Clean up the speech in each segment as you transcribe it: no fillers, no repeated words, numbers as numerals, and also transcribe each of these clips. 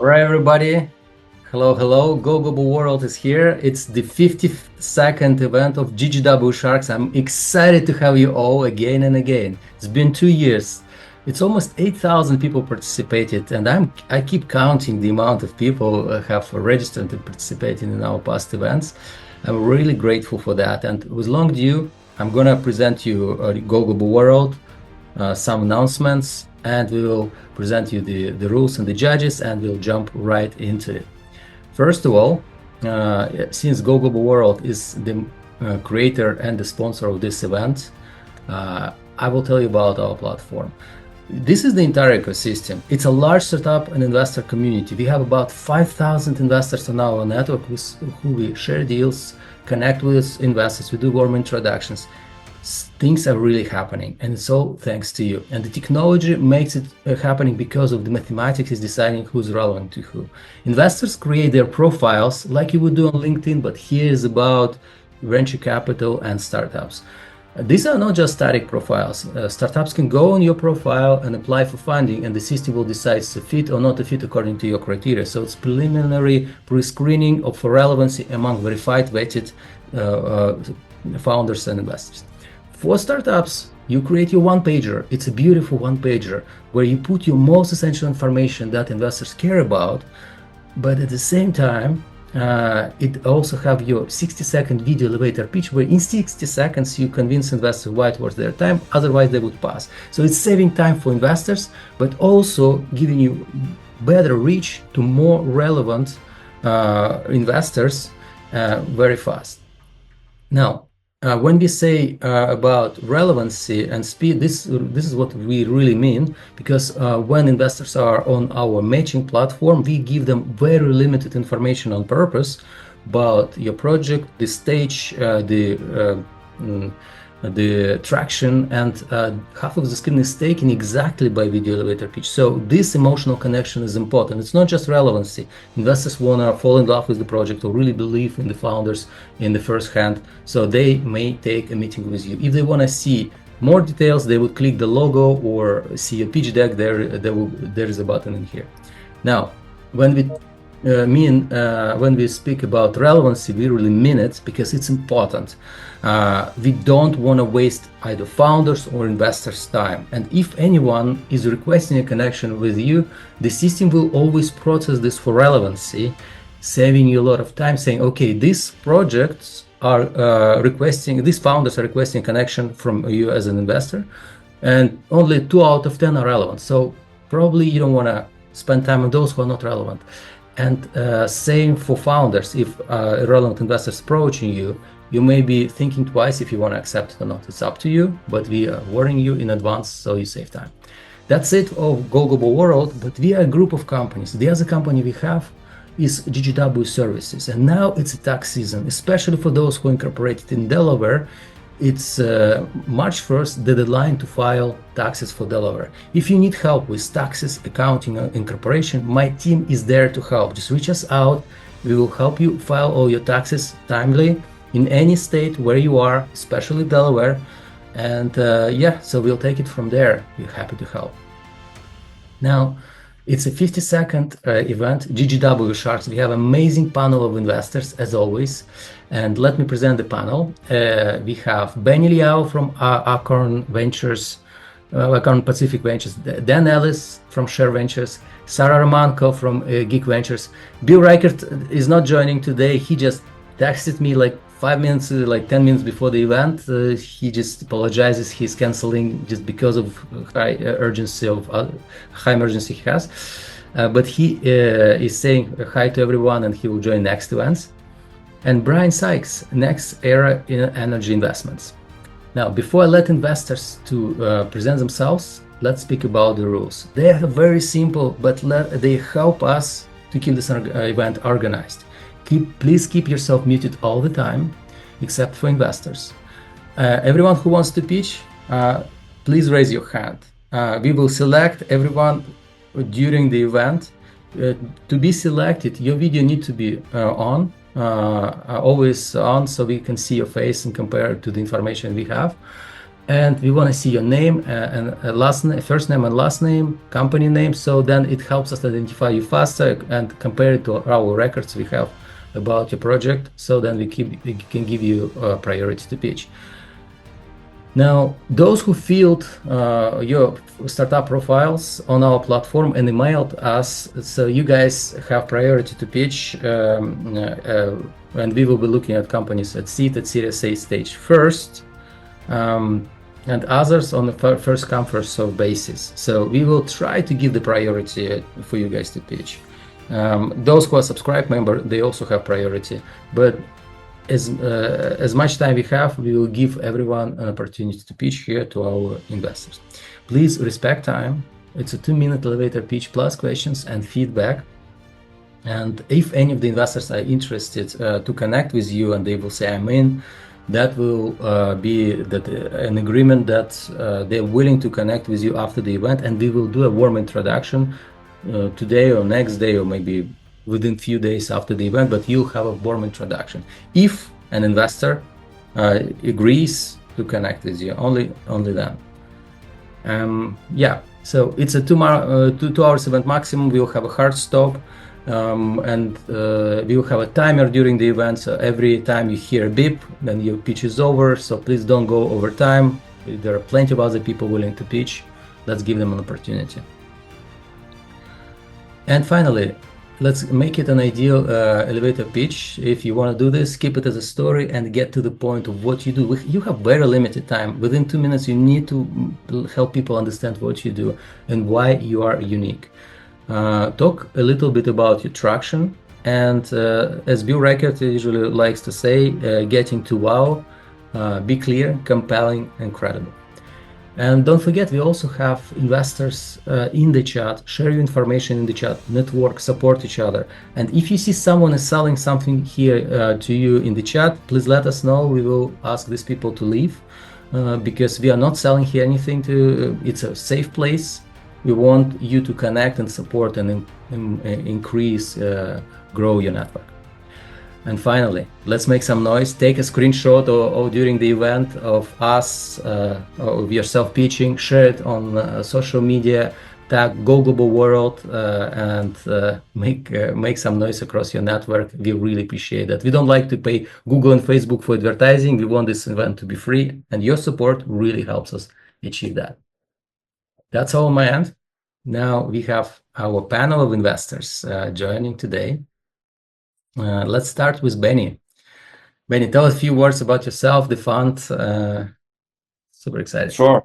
All right, everybody. Hello, hello. Go Global World is here. It's the 52nd event of GGW Sharks. I'm excited to have you all again and again. It's been 2 years. It's almost 8,000 people participated, and I keep counting the amount of people have registered and participated in our past events. I'm really grateful for that. And with long due, I'm gonna present you Go Global World, some announcements, and we will present you the rules and the judges, and we'll jump right into it. First of all, since Go Global World is the creator and the sponsor of this event, I will tell you about our platform. This is the entire ecosystem. It's a large startup and investor community. We have about 5,000 investors on our network with who we share deals, connect with investors, we do warm introductions. Things are really happening, and it's all thanks to you. And the technology makes it happening because of the mathematics is deciding who's relevant to who. Investors create their profiles like you would do on LinkedIn, but here is about venture capital and startups. These are not just static profiles. Startups can go on your profile and apply for funding, and the system will decide to fit or not to fit according to your criteria. So it's preliminary pre-screening of relevancy among verified, vetted founders and investors. For startups, you create your one-pager. It's a beautiful one-pager where you put your most essential information that investors care about, but at the same time, it also have your 60-second video elevator pitch where in 60 seconds you convince investors why it was their time, otherwise they would pass. So it's saving time for investors, but also giving you better reach to more relevant investors very fast. Now, when we say about relevancy and speed, this is what we really mean, because when investors are on our matching platform, we give them very limited information on purpose about your project, the stage, the traction, and half of the screen is taken exactly by video elevator pitch. So this emotional connection is important. It's not just relevancy. Investors want to fall in love with the project or really believe in the founders in the first hand, so they may take a meeting with you. If they want to see more details, they would click the logo or see a pitch deck. There is a button in here. Now, when we speak about relevancy, we really mean it because it's important. We don't want to waste either founders or investors' time. And if anyone is requesting a connection with you, the system will always process this for relevancy, saving you a lot of time, saying, okay, these projects are these founders are requesting a connection from you as an investor, and only 2 out of 10 are relevant. So probably you don't want to spend time on those who are not relevant. And same for founders. If a relevant investor is approaching you, you may be thinking twice if you want to accept it or not. It's up to you, but we are warning you in advance so you save time. That's it of Go Global World, but we are a group of companies. The other company we have is GGW Services, and now it's a tax season, especially for those who incorporated in Delaware. It's March 1st, the deadline to file taxes for Delaware. If you need help with taxes, accounting, or incorporation, my team is there to help. Just reach us out. We will help you file all your taxes timely in any state where you are, especially Delaware. And so we'll take it from there. We're happy to help. Now, it's a 50-second event, GGW Sharks. We have an amazing panel of investors, as always. And let me present the panel. We have Liao from Acorn Ventures, Acorn Pacific Ventures, Dan Ellis from Sher Ventures, Sarah Romanko from Geek Ventures. Bill Reichert is not joining today. He just texted me like 10 minutes before the event. He just apologizes. He's canceling just because of high emergency he has. But he is saying hi to everyone, and he will join next events. And Brian Sykes, NextEra in energy investments. Now, before I let investors to present themselves, let's speak about the rules. They are very simple, but they help us to keep this event organized. Please keep yourself muted all the time, except for investors. Everyone who wants to pitch, please raise your hand. We will select everyone during the event. To be selected, your video needs to be on, always on, so we can see your face and compare it to the information we have. And we want to see your name and first name and last name, company name. So then it helps us identify you faster and compare it to our records we have about your project. So then we can give you priority to pitch. Now, those who filled your startup profiles on our platform and emailed us, so you guys have priority to pitch, and we will be looking at companies at seed, at Series A stage first, and others on the first come, first serve basis. So we will try to give the priority for you guys to pitch. Those who are subscribed member, they also have priority, but as much time we have, we will give everyone an opportunity to pitch here to our investors. Please respect time. It's a 2-minute elevator pitch plus questions and feedback. And if any of the investors are interested to connect with you and they will say, I'm in, that will be an agreement that they're willing to connect with you after the event, and we will do a warm introduction today or next day or maybe within few days after the event, but you'll have a warm introduction. If an investor agrees to connect with you, only then. Yeah, so it's a 2 hours event maximum. We'll have a hard stop, and we'll have a timer during the event. So every time you hear a beep, then your pitch is over. So please don't go over time. There are plenty of other people willing to pitch. Let's give them an opportunity. And finally, let's make it an ideal elevator pitch. If you want to do this, keep it as a story and get to the point of what you do. You have very limited time. Within 2 minutes, you need to help people understand what you do and why you are unique. Talk a little bit about your traction. And as Bill Reichert usually likes to say, getting to wow, be clear, compelling, and credible. And don't forget, we also have investors in the chat. Share your information in the chat, network, support each other. And if you see someone is selling something here to you in the chat, please let us know. We will ask these people to leave because we are not selling here anything. It's a safe place. We want you to connect and support and increase, grow your network. And finally, let's make some noise. Take a screenshot or during the event of us, of yourself pitching, share it on social media, tag Go Global World, and make some noise across your network. We really appreciate that. We don't like to pay Google and Facebook for advertising. We want this event to be free, and your support really helps us achieve that. That's all on my end. Now we have our panel of investors joining today. Let's start with Benny. Benny, tell us a few words about yourself, the fund. Super excited. Sure.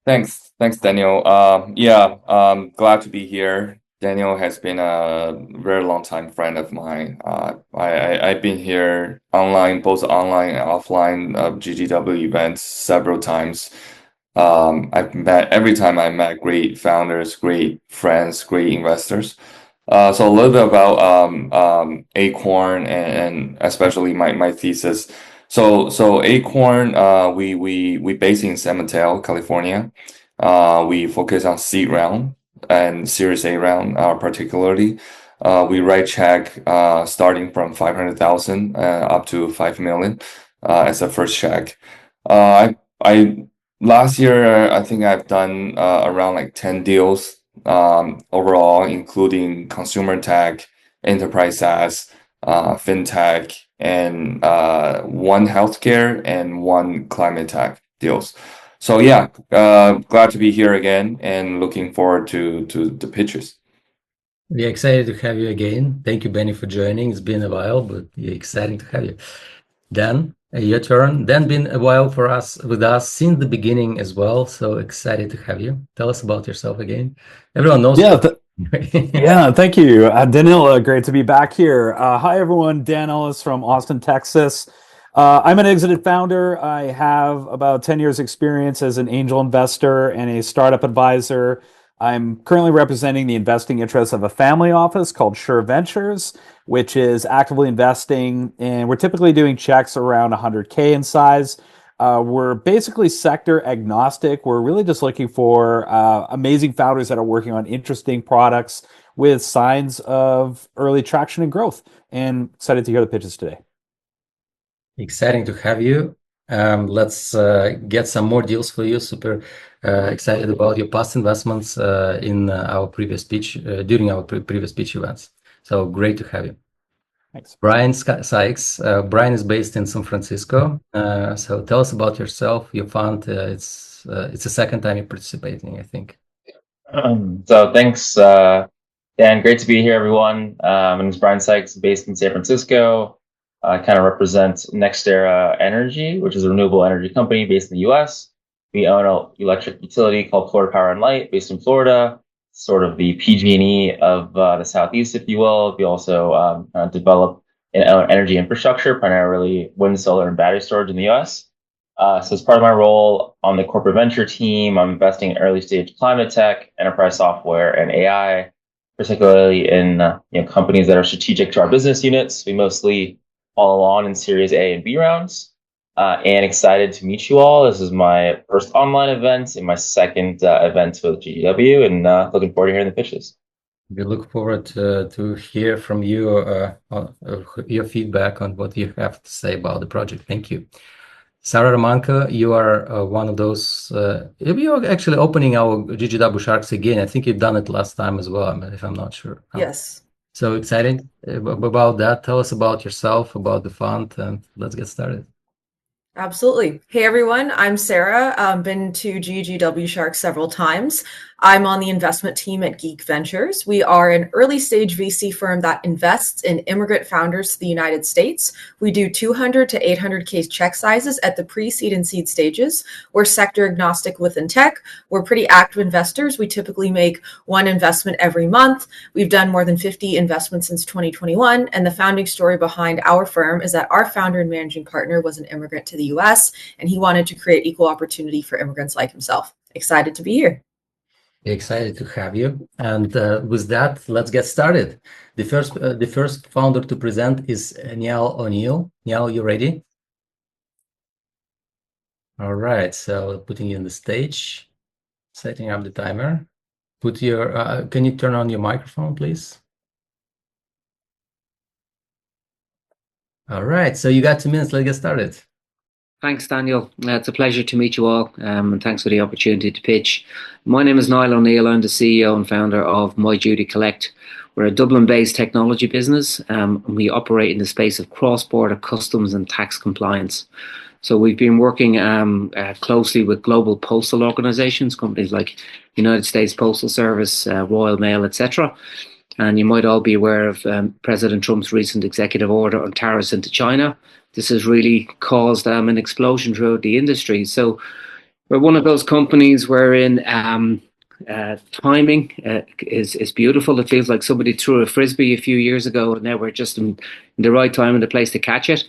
Thanks, Daniel. Glad to be here. Daniel has been a very long time friend of mine. I've been here online, both online and offline GGW events several times. Every time I met great founders, great friends, great investors. So a little bit about Acorn and especially my thesis. So Acorn, we based in San Mateo, California. We focus on seed round and Series A round, particularly. We write check starting from 500,000 up to 5 million as a first check. I last year I think I've done around like 10 deals overall, including consumer tech, enterprise SaaS, fintech, and one healthcare and one climate tech deals. So yeah, glad to be here again and looking forward to the pitches. We're excited to have you again. Thank you, Benny, for joining. It's been a while, but we're excited to have you. Dan, your turn. Dan been a while with us since the beginning as well. So excited to have you. Tell us about yourself again. Everyone knows. Yeah, yeah, thank you. Danil, great to be back here. Hi, everyone. Dan Ellis from Austin, Texas. I'm an exited founder. I have about 10 years experience as an angel investor and a startup advisor. I'm currently representing the investing interests of a family office called Sher Ventures, which is actively investing, and we're typically doing checks around 100K in size. We're basically sector agnostic. We're really just looking for amazing founders that are working on interesting products with signs of early traction and growth. And excited to hear the pitches today. Exciting to have you. Let's get some more deals for you. Super excited about your past investments in our previous pitch, during our previous pitch events. So great to have you. Thanks. Brian Sykes. Brian is based in San Francisco. So tell us about yourself, your fund. It's the second time you're participating, I think. So thanks, Dan. Great to be here, everyone. My name is Brian Sykes, based in San Francisco. I kind of represent NextEra Energy, which is a renewable energy company based in the U.S. We own an electric utility called Florida Power and Light, based in Florida, sort of the PG&E of the Southeast, if you will. We also develop and own energy infrastructure, primarily wind, solar, and battery storage in the U.S. So as part of my role on the corporate venture team, I'm investing in early stage climate tech, enterprise software, and AI, particularly in companies that are strategic to our business units. We mostly follow on in Series A and B rounds. And excited to meet you all. This is my first online event and my second event with GGW, and looking forward to hearing the pitches. We look forward to hear from you your feedback on what you have to say about the project. Thank you. Sarah Romanko, you are one of those. You're actually opening our GGW Sharks again. I think you've done it last time as well, if I'm not sure. Yes. So excited about that. Tell us about yourself, about the fund, and let's get started. Absolutely. Hey, everyone. I'm Sarah. Been to GGW Sharks several times. I'm on the investment team at Geek Ventures. We are an early stage VC firm that invests in immigrant founders to the United States. We do 200 to 800K check sizes at the pre-seed and seed stages. We're sector agnostic within tech. We're pretty active investors. We typically make one investment every month. We've done more than 50 investments since 2021. And the founding story behind our firm is that our founder and managing partner was an immigrant to the US, and he wanted to create equal opportunity for immigrants like himself. Excited to be here. Excited to have you. And with that, let's get started. The first founder to present is Liao O'Neill. Liao, you ready? All right. So putting you on the stage, setting up the timer. Put your. Can you turn on your microphone, please? All right. So you got 2 minutes. Let's get started. Thanks, Daniel. It's a pleasure to meet you all, and thanks for the opportunity to pitch. My name is Niall O'Neill. I'm the CEO and founder of My Duty Collect. We're a Dublin-based technology business, and we operate in the space of cross-border customs and tax compliance. So we've been working closely with global postal organizations, companies like United States Postal Service, Royal Mail, etc. And you might all be aware of President Trump's recent executive order on tariffs into China. This has really caused an explosion throughout the industry. So we're one of those companies wherein timing is beautiful. It feels like somebody threw a frisbee a few years ago, and now we're just in the right time and the place to catch it.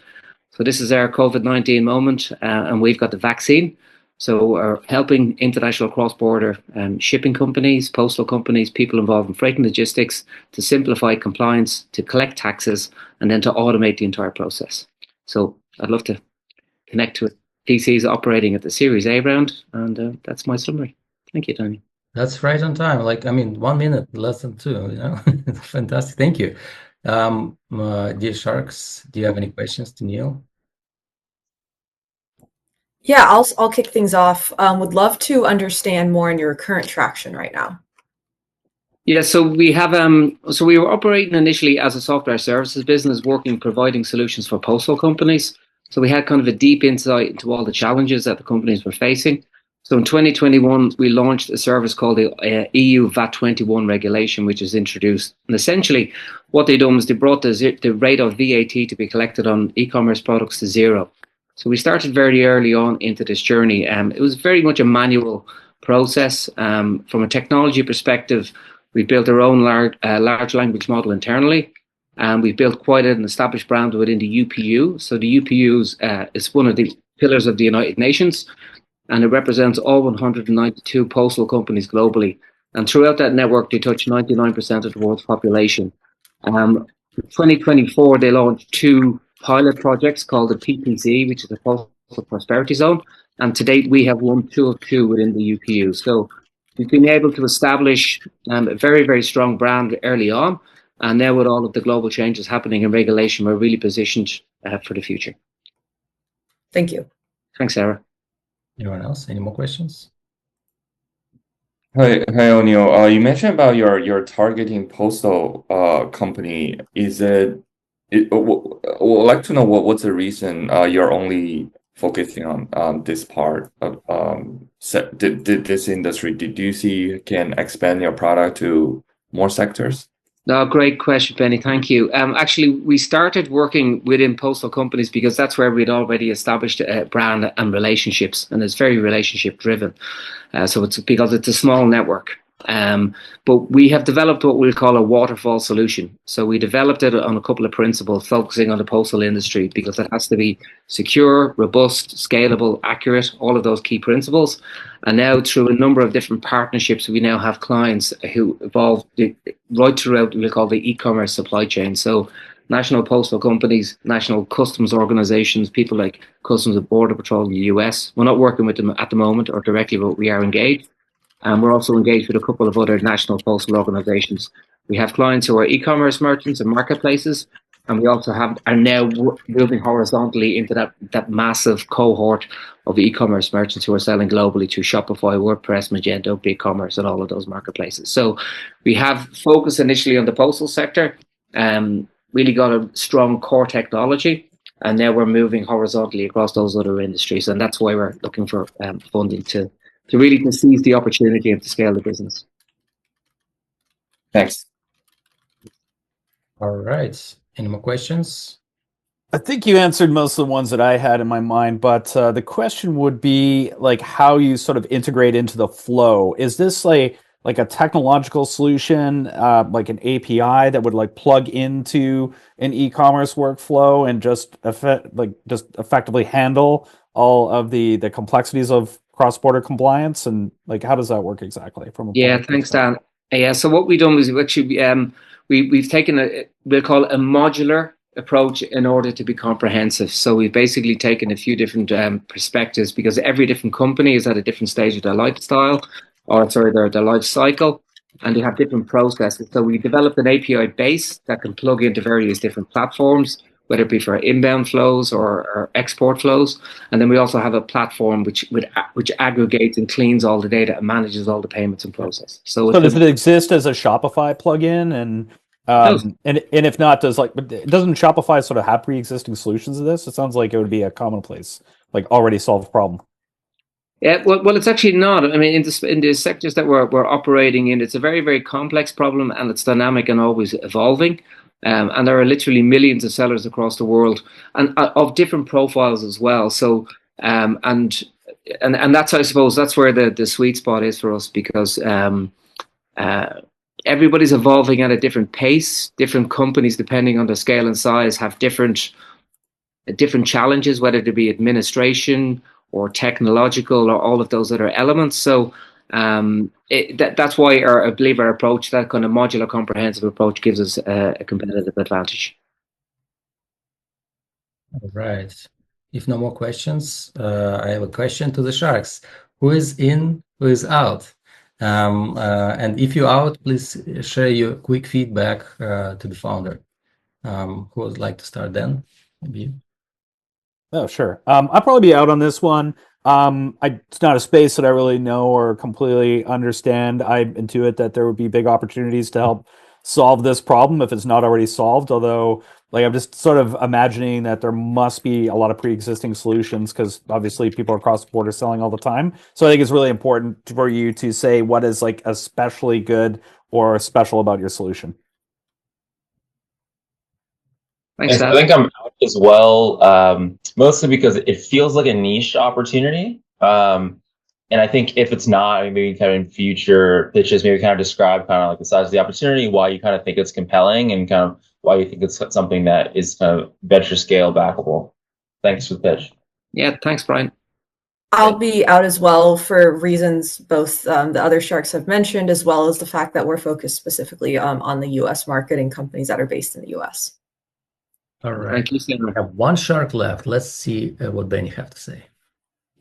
So this is our COVID-19 moment, and we've got the vaccine. So we're helping international cross-border shipping companies, postal companies, people involved in freight and logistics to simplify compliance, to collect taxes, and then to automate the entire process. So I'd love to connect with PCs operating at the Series A round, and that's my summary. Thank you, Daniel. That's right on time. 1 minute, less than 2. Fantastic. Thank you. Dear Sharks, do you have any questions to Neil? Yeah, I'll kick things off. Would love to understand more on your current traction right now. Yeah, so we have so we were operating initially as a software services business, providing solutions for postal companies. So we had kind of a deep insight into all the challenges that the companies were facing. So in 2021, we launched a service called the EU VAT21 regulation, which is introduced. And essentially, what they done was they brought the rate of VAT to be collected on e-commerce products to zero. So we started very early on into this journey. It was very much a manual process. From a technology perspective, we built our own large language model internally, and we've built quite an established brand within the UPU. So the UPU is one of the pillars of the United Nations, and it represents all 192 postal companies globally. And throughout that network, they touch 99% of the world's population. In 2024, they launched 2 pilot projects called the PPZ, which is the Postal Prosperity Zone. And to date, we have won 2 of 2 within the UPU. So we've been able to establish a very, very strong brand early on. And now with all of the global changes happening in regulation, we're really positioned for the future. Thank you. Thanks, Sarah. Anyone else? Any more questions? Hi, O'Neill. You mentioned about your targeting postal company. Is it? Would like to know what's the reason you're only focusing on this part of this industry. Did you see you can expand your product to more sectors? No, great question, Benny. Thank you. Actually, we started working within postal companies because that's where we'd already established a brand and relationships, and it's very relationship driven. So it's because it's a small network. But we have developed what we'll call a waterfall solution. So we developed it on a couple of principles, focusing on the postal industry because it has to be secure, robust, scalable, accurate, all of those key principles. And now through a number of different partnerships, we now have clients who evolve right throughout what we call the e-commerce supply chain. So national postal companies, national customs organizations, people like Customs and Border Patrol in the US. We're not working with them at the moment or directly, but we are engaged. And we're also engaged with a couple of other national postal organizations. We have clients who are e-commerce merchants and marketplaces, and we also are now moving horizontally into that massive cohort of e-commerce merchants who are selling globally to Shopify, WordPress, Magento, BigCommerce, and all of those marketplaces. So we have focused initially on the postal sector, really got a strong core technology, and now we're moving horizontally across those other industries, and that's why we're looking for funding to really seize the opportunity and to scale the business. Thanks. All right. Any more questions? I think you answered most of the ones that I had in my mind, but the question would be like how you sort of integrate into the flow. Is this like a technological solution, like an API that would like plug into an e-commerce workflow and just effectively handle all of the complexities of cross-border compliance? And like, how does that work exactly? Thanks, Dan. Yeah, so what we've done was actually we've taken we'll call it a modular approach in order to be comprehensive. So we've basically taken a few different perspectives because every different company is at a different stage of their lifestyle, or sorry, their life cycle, and they have different processes. So we developed an API base that can plug into various different platforms, whether it be for inbound flows or export flows. And then we also have a platform which aggregates and cleans all the data and manages all the payments and process. So does it exist as a Shopify plugin? And if not, doesn't Shopify sort of have pre-existing solutions to this? It sounds like it would be a commonplace, like already solved problem. Yeah, well, it's actually not. I mean, in the sectors that we're operating in, it's a very, very complex problem, and it's dynamic and always evolving. And there are literally millions of sellers across the world, and of different profiles as well. So, and that's, I suppose, that's where the sweet spot is for us, because everybody's evolving at a different pace. Different companies, depending on their scale and size, have different challenges, whether it be administration or technological or all of those other elements. So that's why I believe our approach, that kind of modular comprehensive approach, gives us a competitive advantage. All right. If no more questions, I have a question to the Sharks. Who is in, who is out? And if you're out, please share your quick feedback to the founder. Who would like to start then? Maybe you. Oh, sure. I'll probably be out on this one. It's not a space that I really know or completely understand. I intuit that there would be big opportunities to help solve this problem if it's not already solved. Although, like, I'm just sort of imagining that there must be a lot of pre-existing solutions because obviously people across the border selling all the time. So I think it's really important for you to say what is like especially good or special about your solution. Thanks, I think I'm out as well, mostly because it feels like a niche opportunity. And I think if it's not, I mean, maybe kind of in future pitches, maybe kind of describe kind of like the size of the opportunity, why you kind of think it's compelling, and kind of why you think it's something that is kind of venture scale backable. Thanks for the pitch. Yeah, thanks, Brian. I'll be out as well for reasons both the other Sharks have mentioned, as well as the fact that we're focused specifically on the US market and companies that are based in the US. All right. Thank you, Sarah. We have one Shark left. Let's see what Benny have to say.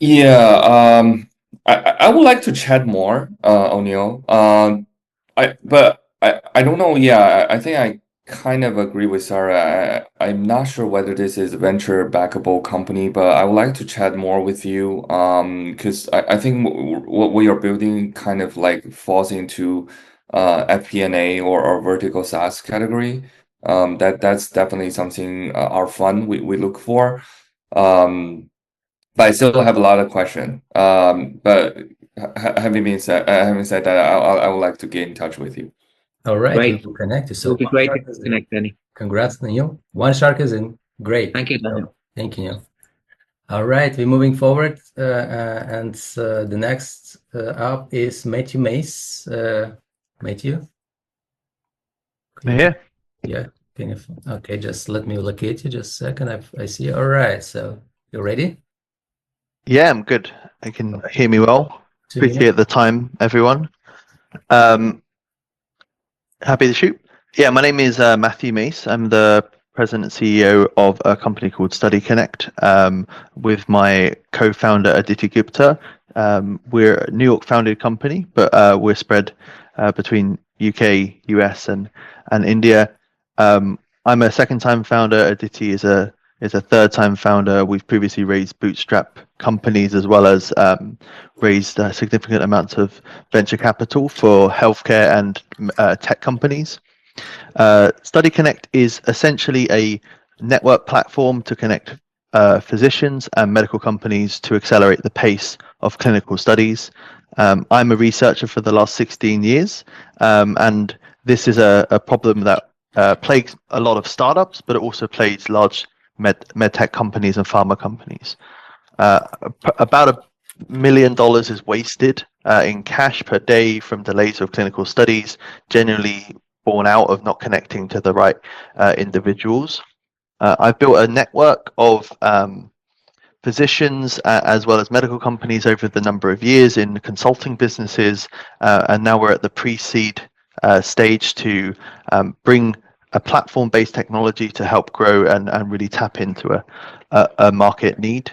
Yeah, I would like to chat more, O'Neill. But I don't know. Yeah, I think kind of agree with Sarah. I'm not sure whether this is a venture backable company, but I would like to chat more with you. Because I think what we are building kind of like falls into FP&A or vertical SaaS category. That's definitely something our fund we look for. Um, but I still have a lot of questions. But having said that, I would like to get in touch with you. All right, we Great. will connect you. It So would be one great to shark is in. connect, Danny. Congrats, Daniel. One shark is in. Great. Thank you, Daniel. Thank you. All right, we're moving forward, and the next up is Matthew Mace. Matthew, Yeah. yeah, can you? Okay, just let me locate you. Just a second. I see you. All right, so you ready? Yeah, I'm good. I can hear me well. 2 minutes. Appreciate the time, everyone. Happy to shoot. Yeah, my name is Matthew Mace. I'm the president and CEO of a company called Study Connect, with my co-founder Aditi Gupta. We're a New York founded company, but we're spread between UK, US, and India. I'm a second-time founder. Aditi is a third-time founder. We've previously raised bootstrap companies as well as raised significant amounts of venture capital for healthcare and tech companies. Study Connect is essentially a network platform to connect physicians and medical companies to accelerate the pace of clinical studies. I'm a researcher for the last 16 years, and this is a problem that plagues a lot of startups, but it also plagues large med tech companies and pharma companies. About $1 million is wasted in cash per day from delays of clinical studies, generally born out of not connecting to the right individuals. I've built a network of physicians as well as medical companies over the number of years in consulting businesses, and now we're at the pre-seed stage to bring a platform-based technology to help grow and really tap into a market need.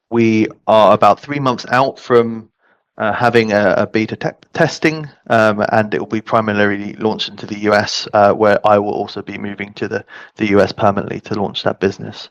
We are about 3 months out from having a beta testing, and it will be primarily launched into the US, where I will also be moving to the US permanently to launch that business.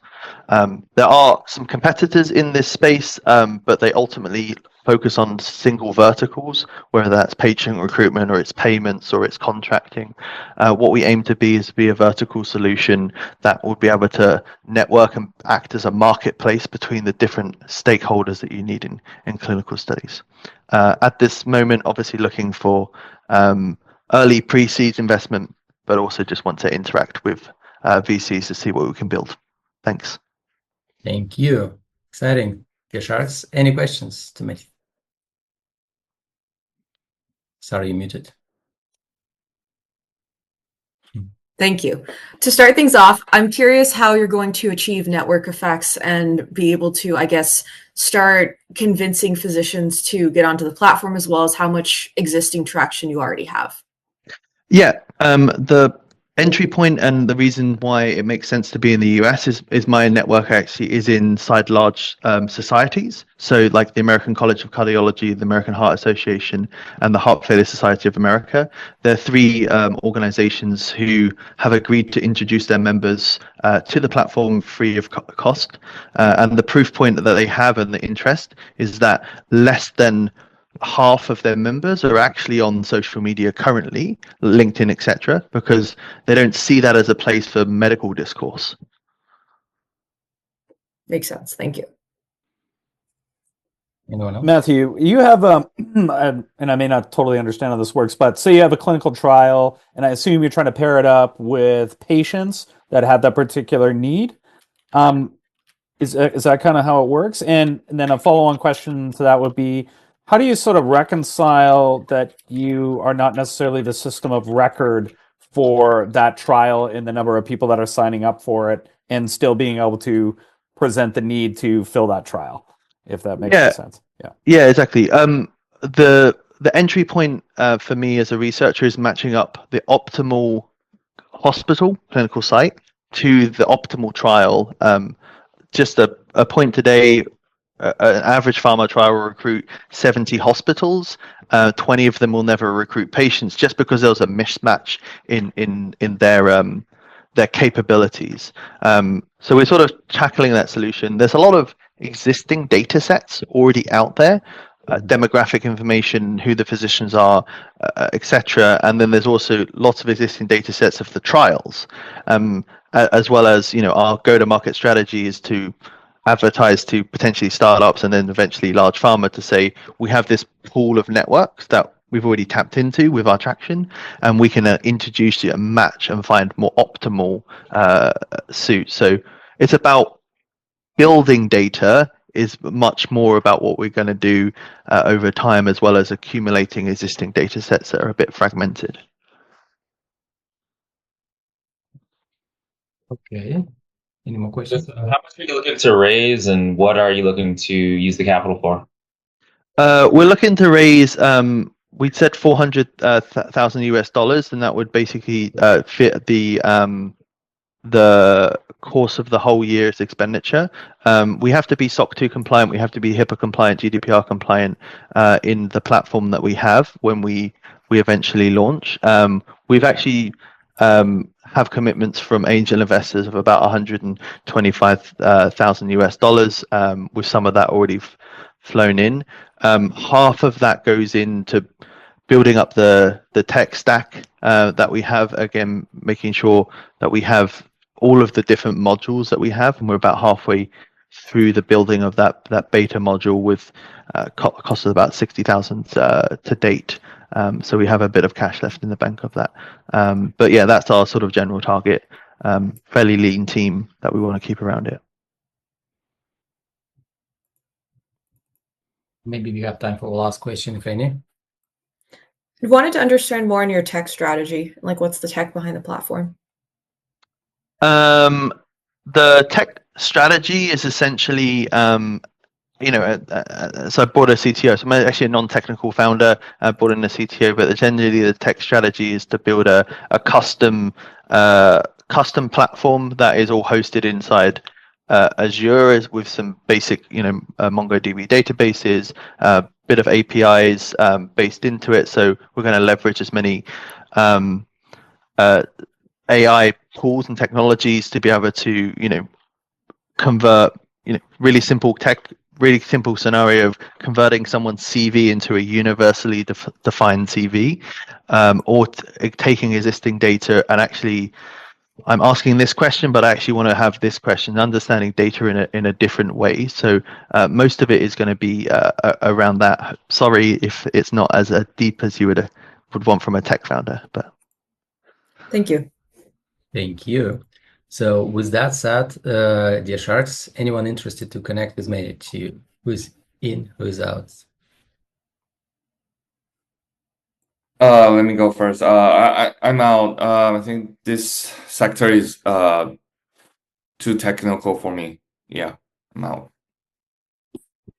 There are some competitors in this space, but they ultimately focus on single verticals, whether that's patient recruitment or it's payments or it's contracting. What we aim to be is a vertical solution that will be able to network and act as a marketplace between the different stakeholders that you need in clinical studies. At this moment, obviously looking for early pre-seed investment, but also just want to interact with VCs to see what we can build. Thanks. Thank you. Exciting. Yeah, Sharks, any questions to me? Sorry, you muted. Thank you. To start things off, I'm curious how you're going to achieve network effects and be able to, I guess, start convincing physicians to get onto the platform, as well as how much existing traction you already have. Yeah, the entry point and the reason why it makes sense to be in the US is my network actually is inside large societies. So like the American College of Cardiology, the American Heart Association, and the Heart Failure Society of America. They're three organizations who have agreed to introduce their members to the platform free of cost. And the proof point that they have and the interest is that less than half of their members are actually on social media currently, LinkedIn, etc., because they don't see that as a place for medical discourse. Makes sense. Thank you. Anyone else? Matthew, you have and I may not totally understand how this works, but say you have a clinical trial, and I assume you're trying to pair it up with patients that have that particular need. Is that kind of how it works? And then a follow-on question to that would be, how do you sort of reconcile that you are not necessarily the system of record for that trial in the number of people that are signing up for it, and still being able to present the need to fill that trial, if that makes sense? Yeah, exactly. The entry point for me as a researcher is matching up the optimal hospital clinical site to the optimal trial. Just a point today, an average pharma trial will recruit 70 hospitals. 20 of them will never recruit patients just because there was a mismatch in their capabilities. So we're sort of tackling that solution. There's a lot of existing data sets already out there, demographic information, who the physicians are, etc. And then there's also lots of existing data sets of the trials, as well as, you know, our go-to-market strategy is to advertise to potentially startups and then eventually large pharma to say, we have this pool of networks that we've already tapped into with our traction, and we can introduce you a match and find more optimal suits. So it's about building data is much more about what we're going to do over time, as well as accumulating existing data sets that are a bit fragmented. Okay. Any more questions? How much are you looking to raise, and what are you looking to use the capital for? We're looking to raise, we said $400,000 US, and that would basically fit the course of the whole year's expenditure. We have to be SOC 2 compliant, we have to be HIPAA compliant, GDPR compliant in the platform that we have when we eventually launch. We've actually have commitments from angel investors of about $125,000 US, with some of that already flown in. Half of that goes into building up the tech stack that we have, again making sure that we have all of the different modules that we have, and we're about halfway through the building of that beta module with cost of about 60,000 to date. So we have a bit of cash left in the bank of that. But yeah, that's our sort of general target. Fairly lean team that we want to keep around it. Maybe we have time for a last question, if any. I wanted to understand more on your tech strategy, like what's the tech behind the platform? The tech strategy is essentially, so I bought a CTO. So I'm actually a non-technical founder. I bought in a CTO, but generally the tech strategy is to build a custom platform that is all hosted inside Azure, with some basic, MongoDB databases, a bit of APIs based into it. So we're going to leverage as many AI tools and technologies to be able to, convert, really simple scenario of converting someone's CV into a universally defined CV, or taking existing data and actually, I'm asking this question, but I actually want to have this question, understanding data in a different way. So most of it is going to be around that. Sorry if it's not as deep as you would want from a tech founder, but. Thank you. Thank you. So with that said, dear Sharks, anyone interested to connect with me to who's in, who's out? Let me go first. I'm out. I think this sector is too technical for me. Yeah, I'm out.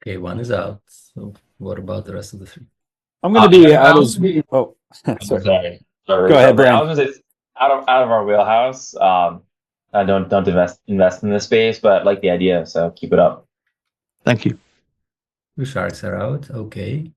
Okay, one is out. So what about the rest of the three? I'm going to be out as. Oh, sorry. Go ahead, Brian. I was going to say, out of our wheelhouse. I don't invest in this space, but like the idea, so keep it up. Thank you. The Sharks are out. Okay.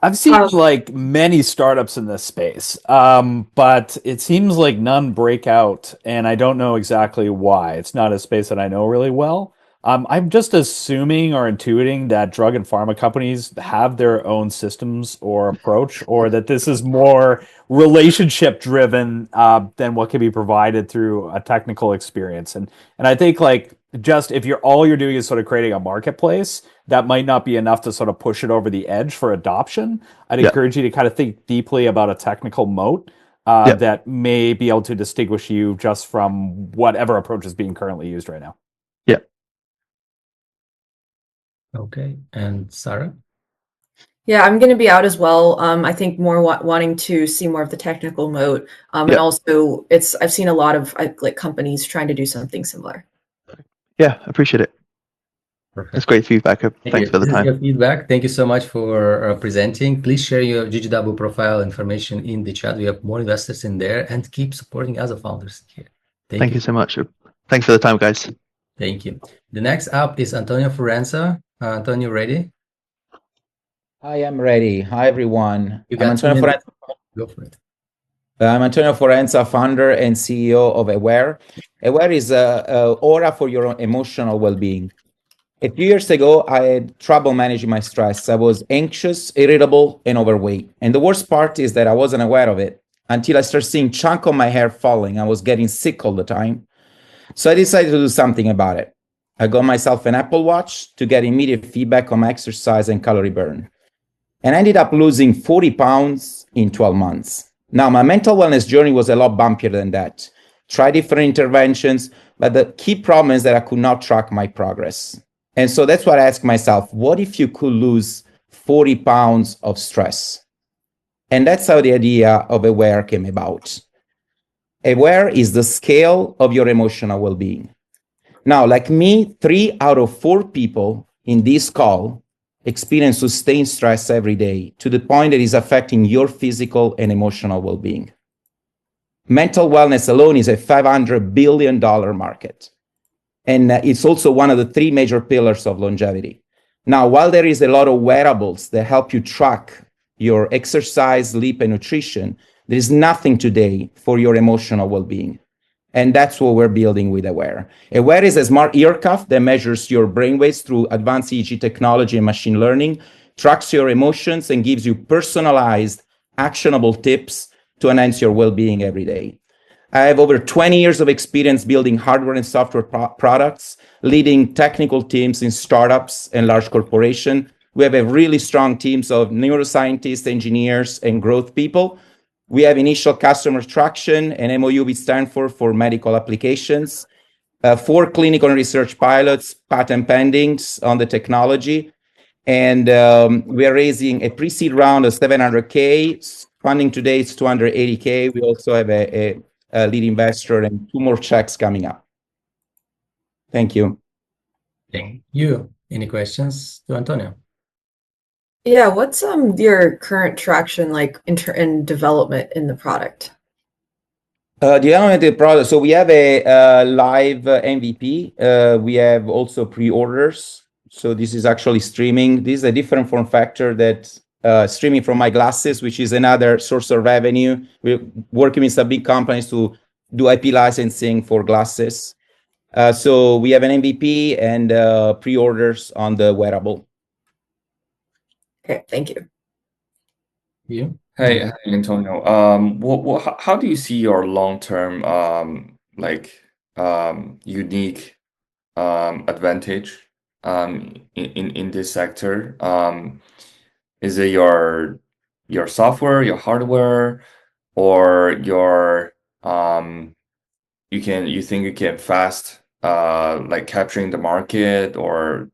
I've seen like many startups in this space, but it seems like none break out, and I don't know exactly why. It's not a space that I know really well. I'm just assuming or intuiting that drug and pharma companies have their own systems or approach, or that this is more relationship driven than what can be provided through a technical experience. And I think like just if all you're doing is sort of creating a marketplace, that might not be enough to sort of push it over the edge for adoption. I'd encourage you to kind of think deeply about a technical moat that may be able to distinguish you just from whatever approach is being currently used right now. Okay, and Sarah? Yeah, I'm going to be out as well. I think more wanting to see more of the technical moat, and also I've seen a lot of like companies trying to do something similar. Yeah, appreciate it. Perfect. That's great feedback. Thanks for the time. Your feedback. Thank you so much for presenting. Please share your GGW profile information in the chat. We have more investors in there, and keep supporting other founders here. Thank you so much. Thanks for the time, guys. Thank you. The next up is Antonio Forenza. Antonio, ready? I am ready. Hi, everyone. You I'm got 2 Antonio minutes. Forenza. Go for it. I'm Antonio Forenza, founder and CEO of Aware. Aware is a aura for your own emotional well-being. A few years ago, I had trouble managing my stress. I was anxious, irritable, and overweight. And the worst part is that I wasn't aware of it until I started seeing chunk of my hair falling. I was getting sick all the time. So I decided to do something about it. I got myself an Apple Watch to get immediate feedback on my exercise and calorie burn. And I ended up losing 40 pounds in 12 months. Now, my mental wellness journey was a lot bumpier than that. Tried different interventions, but the key problem is that I could not track my progress. And so that's what I asked myself, what if you could lose 40 pounds of stress? And that's how the idea of Aware came about. Aware is the scale of your emotional well-being. Now, like me, 3 out of 4 people in this call experience sustained stress every day to the point that it's affecting your physical and emotional well-being. Mental wellness alone is a $500 billion market. And it's also one of the 3 major pillars of longevity. Now, while there is a lot of wearables that help you track your exercise, sleep, and nutrition, there is nothing today for your emotional well-being. And that's what we're building with Aware. Aware is a smart ear cuff that measures your brainwaves through advanced EEG technology and machine learning, tracks your emotions, and gives you personalized, actionable tips to enhance your well-being every day. I have over 20 years of experience building hardware and software products, leading technical teams in startups and large corporations. We have a really strong teams of neuroscientists, engineers, and growth people. We have initial customer traction and MOU with Stanford for medical applications, 4 clinical and research pilots, patent pendings on the technology. And we are raising a pre-seed round of 700K. Funding today is 280K. We also have a lead investor and 2 more checks coming up. Thank you. Thank you. Any questions to Antonio? Yeah, what's your current traction like in development in the product? Development of the product. So we have a live MVP. We have also pre-orders. So this is actually streaming. This is a different form factor that streaming from my glasses, which is another source of revenue. We're working with some big companies to do IP licensing for glasses. So we have an MVP and pre-orders on the wearable. Okay, thank you. You? Hey, Antonio. How do you see your long-term unique advantage in this sector? Is it your software, your hardware, or your you think you can fast capturing the market or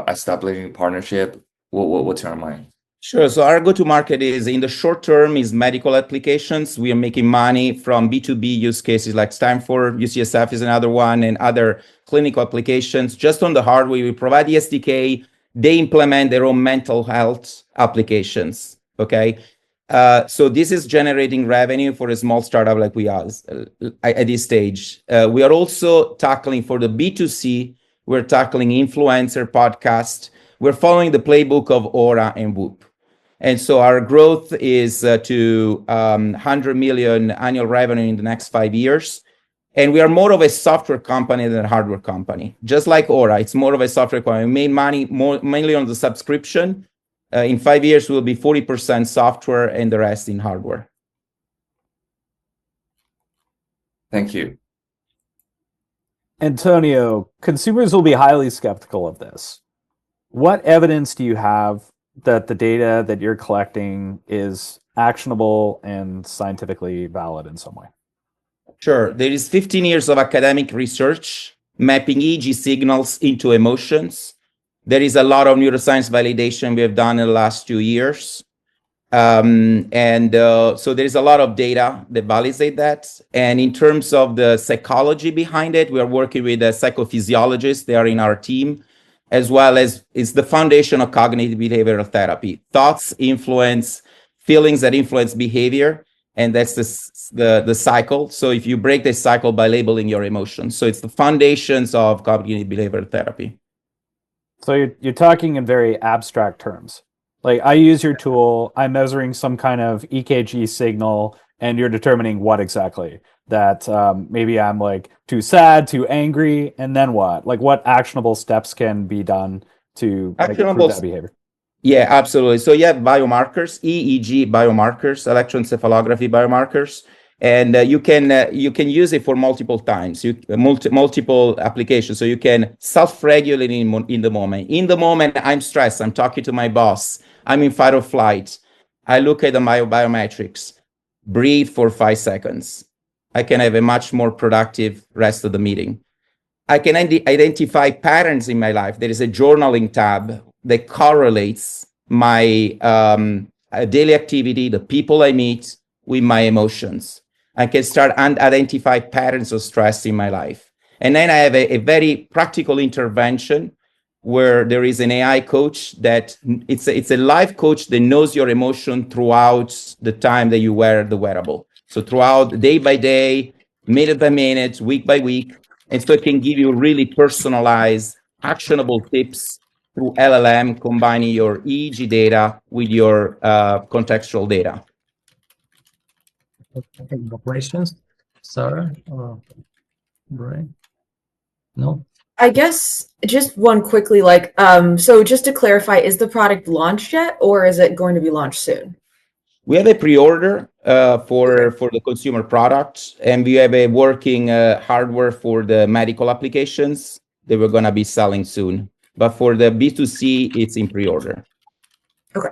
establishing partnership? What's your mind? Sure. So our go-to-market is in the short term is medical applications. We are making money from B2B use cases like Stanford, UCSF is another one, and other clinical applications. Just on the hardware, we provide the SDK. They implement their own mental health applications. Okay. So this is generating revenue for a small startup like we are at this stage. We are also tackling for the B2C. We're tackling influencer podcast. We're following the playbook of Aura and Whoop. And so our growth is to 100 million annual revenue in the next 5 years. And we are more of a software company than a hardware company. Just like Aura, it's more of a software company. We made money mainly on the subscription. In 5 years, we'll be 40% software and the rest in hardware. Thank you. Antonio, consumers will be highly skeptical of this. What evidence do you have that the data that you're collecting is actionable and scientifically valid in some way? Sure. There is 15 years of academic research mapping EEG signals into emotions. There is a lot of neuroscience validation we have done in the last 2 years. So there is a lot of data that validates that. And in terms of the psychology behind it, we are working with a psychophysiologist. They are in our team, as well as it's the foundation of cognitive behavioral therapy. Thoughts influence feelings that influence behavior, and that's the cycle. So if you break this cycle by labeling your emotions, so it's the foundations of cognitive behavioral therapy. So you're talking in very abstract terms. Like I use your tool, I'm measuring some kind of EKG signal, and you're determining what exactly. That maybe I'm like too sad, too angry, and then what? Like what actionable steps can be done to like improve Actionable. that behavior? Yeah, absolutely. So you have biomarkers, EEG biomarkers, electroencephalography biomarkers, and you can use it for multiple times, multiple applications. So you can self-regulate in the moment. In the moment, I'm stressed. I'm talking to my boss. I'm in fight or flight. I look at the biometrics. Breathe for 5 seconds. I can have a much more productive rest of the meeting. I can identify patterns in my life. There is a journaling tab that correlates my daily activity, the people I meet, with my emotions. I can start and identify patterns of stress in my life. And then I have a very practical intervention where there is an AI coach that it's a live coach that knows your emotion throughout the time that you wear the wearable. So throughout day by day, minute by minute, week by week, and so it can give you really personalized, actionable tips through LLM, combining your EEG data with your contextual data. Okay, more questions? Sarah or Brian? No? I guess just one quickly, so just to clarify, is the product launched yet, or is it going to be launched soon? We have a pre-order for the consumer product, and we have a working hardware for the medical applications that we're going to be selling soon. But for the B2C, it's in pre-order. Okay.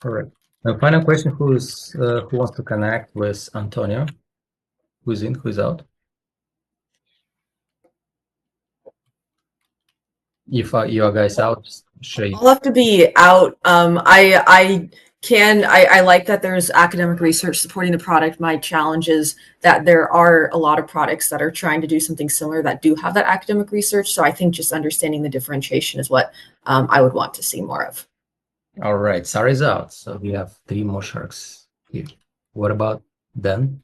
All right. The final question, who wants to connect with Antonio? Who's in, who's out? If you are guys out, Shay. I'll have to be out. I like that there's academic research supporting the product. My challenge is that there are a lot of products that are trying to do something similar that do have that academic research. So I think just understanding the differentiation is what I would want to see more of. All right, Sarah's out. So we have 3 more sharks here. What about Dan?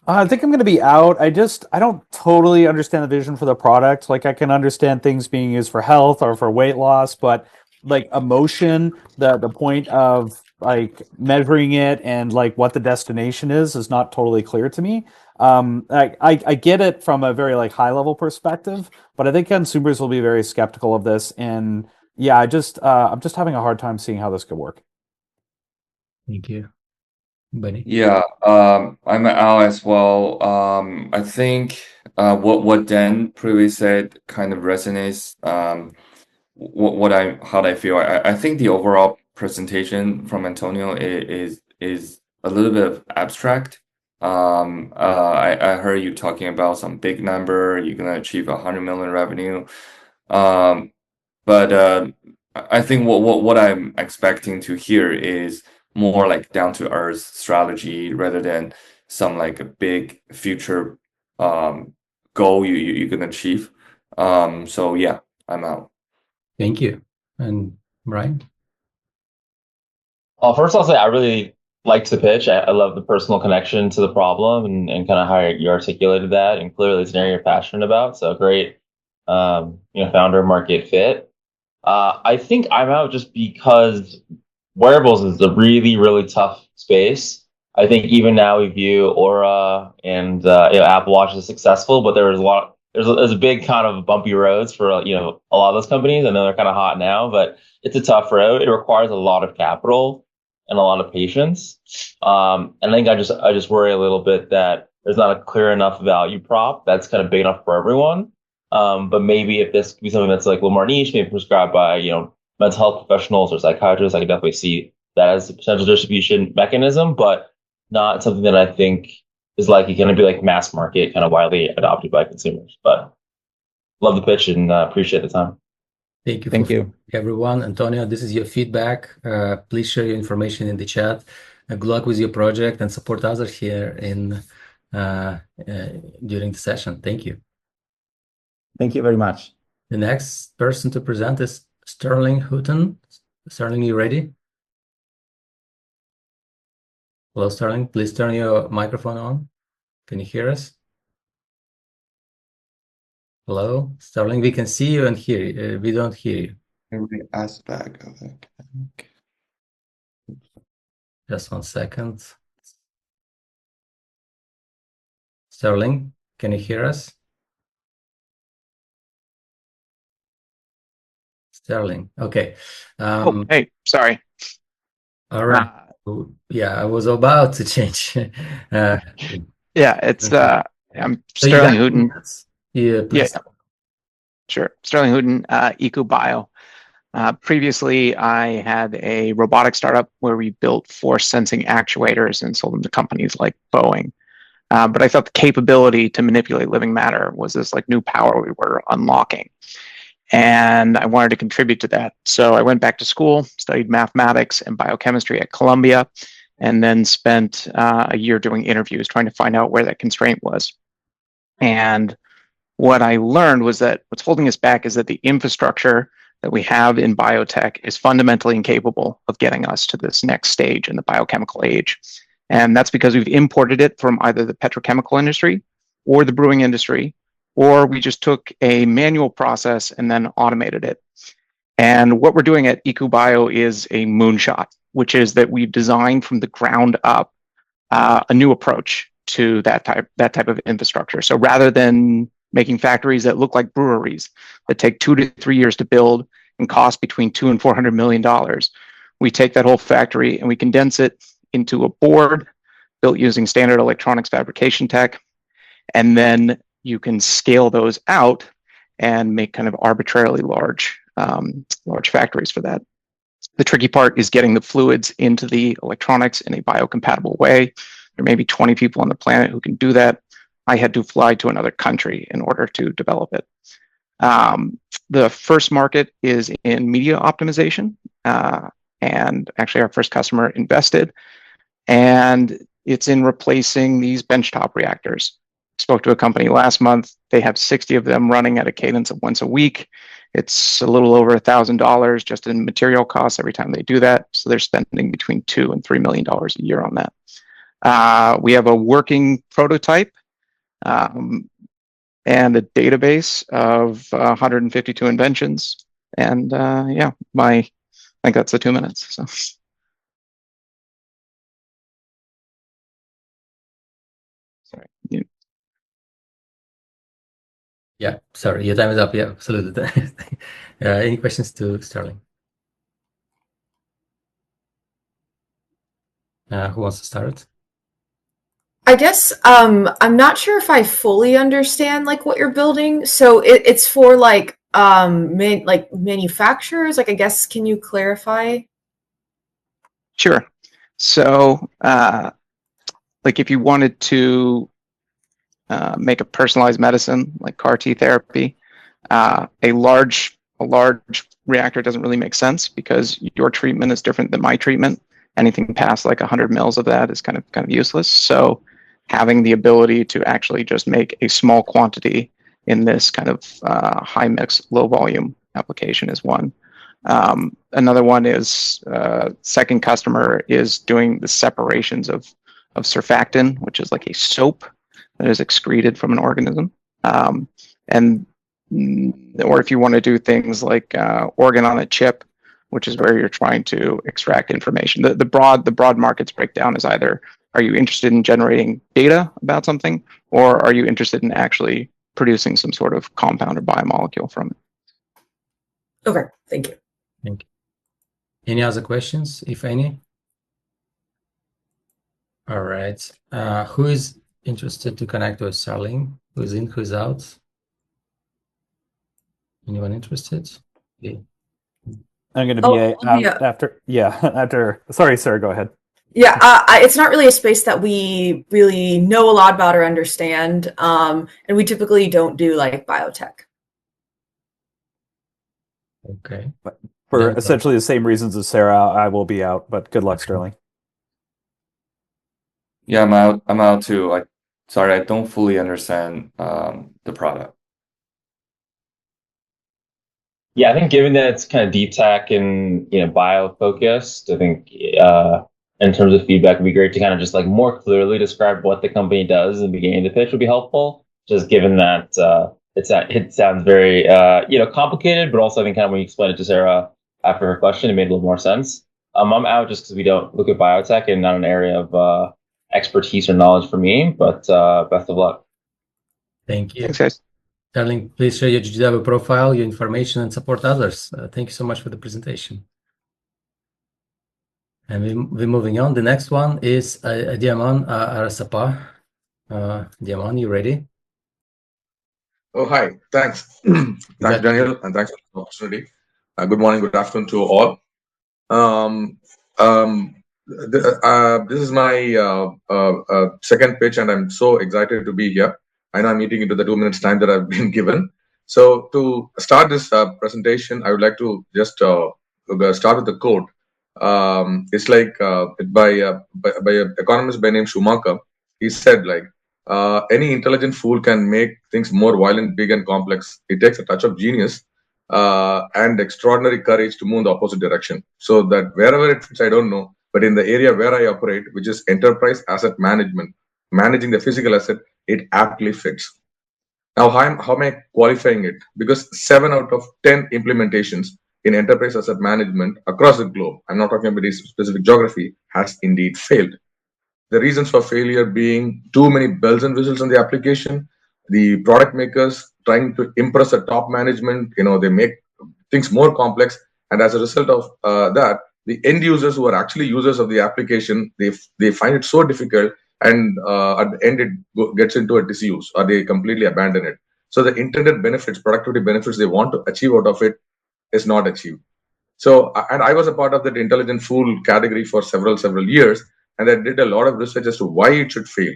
I think I'm going to be out. I don't totally understand the vision for the product. Like I can understand things being used for health or for weight loss, but like emotion, the point of like measuring it and like what the destination is not totally clear to me. I get it from a very like high level perspective, but I think consumers will be very skeptical of this. And yeah, I'm just having a hard time seeing how this could work. Thank you. Benny? Yeah, I'm out as well. I think what Dan previously said kind of resonates. How I feel. I think the overall presentation from Antonio is a little bit abstract. I heard you talking about some big number. You're gonna achieve 100 million revenue. But I think what I'm expecting to hear is more like down to earth strategy rather than some like a big future goal you can achieve. So yeah, I'm out. Thank you. And Brian? First, I'll say I really liked the pitch. I love the personal connection to the problem and kind of how you articulated that. And clearly, it's an area you're passionate about. So great, founder market fit. I think I'm out just because wearables is a really, really tough space. I think even now we view Aura and Apple Watch as successful, but there's a big kind of bumpy roads for a lot of those companies. I know they're kind of hot now, but it's a tough road. It requires a lot of capital and a lot of patience. And I think I just worry a little bit that there's not a clear enough value prop that's kind of big enough for everyone. But maybe if this could be something that's like a little more niche, maybe prescribed by mental health professionals or psychiatrists, I could definitely see that as a potential distribution mechanism, but not something that I think is likely going to be like mass market, kind of widely adopted by consumers. But love the pitch and appreciate the time. Thank you, everyone. Antonio, this is your feedback. Please share your information in the chat. Good luck with your project and support others here during the session. Thank you. Thank you very much. The next person to present is Sterling Houghton. Sterling, you ready? Hello, Sterling. Please turn your microphone on. Can you hear us? Hello, Sterling. We can see you and hear you. We don't hear you. Every aspect of it. Just 1 second. Sterling, can you hear us? Sterling. Okay. Hey, sorry. All right. Yeah, I was about to change. Yeah, it's I'm So you Sterling got Hooten. minutes? Yeah, Yeah, please. sure. Sterling Hooten, EcoBio. Previously, I had a robotic startup where we built force sensing actuators and sold them to companies like Boeing. But I thought the capability to manipulate living matter was this like new power we were unlocking. And I wanted to contribute to that. So I went back to school, studied mathematics and biochemistry at Columbia, and then spent a year doing interviews trying to find out where that constraint was. And what I learned was that what's holding us back is that the infrastructure that we have in biotech is fundamentally incapable of getting us to this next stage in the biochemical age. And that's because we've imported it from either the petrochemical industry or the brewing industry, or we just took a manual process and then automated it. And what we're doing at EcoBio is a moonshot, which is that we've designed from the ground up a new approach to that type of infrastructure. So rather than making factories that look like breweries that take 2 to 3 years to build and cost between $200 and $400 million, we take that whole factory and we condense it into a board built using standard electronics fabrication tech, and then you can scale those out and make kind of arbitrarily large factories for that. The tricky part is getting the fluids into the electronics in a biocompatible way. There may be 20 people on the planet who can do that. I had to fly to another country in order to develop it. The first market is in media optimization, and actually our first customer invested, and it's in replacing these benchtop reactors. Spoke to a company last month. They have 60 of them running at a cadence of once a week. It's a little over $1,000 just in material costs every time they do that. So they're spending between $2 and $3 million a year on that. We have a working prototype and a database of 152 inventions. And yeah, I think that's the 2 minutes. So. Sorry. Yeah, sorry, your time is up. Yeah, absolutely. Any questions to Sterling? Who wants to start? I guess I'm not sure if I fully understand like what you're building. So it's for like manufacturers. Like I guess can you clarify? Sure. So like if you wanted to make a personalized medicine like CAR T therapy, a large reactor doesn't really make sense because your treatment is different than my treatment. Anything past like 100 mils of that is kind of useless. So having the ability to actually just make a small quantity in this kind of high mix, low volume application is one. Another one is second customer is doing the separations of surfactant, which is like a soap that is excreted from an organism. Or if you want to do things like organ on a chip, which is where you're trying to extract information. The broad markets breakdown is either are you interested in generating data about something, or are you interested in actually producing some sort of compound or biomolecule from it? Okay, thank you. Thank you. Any other questions, if any? All right. Who is interested to connect with Sterling? Who's in, who's out? Anyone interested? Okay. I'm going to be yeah. after. Sorry, sir. Go ahead. Yeah, it's not really a space that we really know a lot about or understand, and we typically don't do like biotech. Okay. For essentially the same reasons as Sarah, I will be out, but good luck, Sterling. Yeah, I'm out too. Sorry, I don't fully understand the product. Yeah, I think given that it's kind of deep tech and bio focused, I think in terms of feedback, it'd be great to kind of just like more clearly describe what the company does in the beginning of the pitch would be helpful. Just given that it sounds very complicated, but also I think kind of when you explained it to Sarah after her question, it made a little more sense. I'm out just because we don't look at biotech and not an area of expertise or knowledge for me, but best of luck. Thank you. Thanks, guys. Darling, please share your GGW profile, your information, and support others. Thank you so much for the presentation. And we're moving on. The next one is Diamond Arasapa. Diamond, you ready? Oh, hi. Thanks. Thanks, Daniel, and thanks for the opportunity. Good morning, good afternoon to all. This is my second pitch, and I'm so excited to be here. I know I'm eating into the 2 minutes time that I've been given. So to start this presentation, I would like to just start with the quote. It's like by an economist by name Schumacher. He said, like, any intelligent fool can make things more violent, big, and complex. It takes a touch of genius and extraordinary courage to move in the opposite direction. So that wherever it fits, I don't know, but in the area where I operate, which is enterprise asset management, managing the physical asset, it aptly fits. Now, how am I qualifying it? Because 7 out of 10 implementations in enterprise asset management across the globe, I'm not talking about this specific geography, has indeed failed. The reasons for failure being too many bells and whistles on the application, the product makers trying to impress the top management, they make things more complex, and as a result of that, the end users who are actually users of the application, they find it so difficult, and at the end it gets into a disuse, or they completely abandon it. So the intended benefits, productivity benefits they want to achieve out of it is not achieved. So, and I was a part of that intelligent fool category for several years, and I did a lot of research as to why it should fail.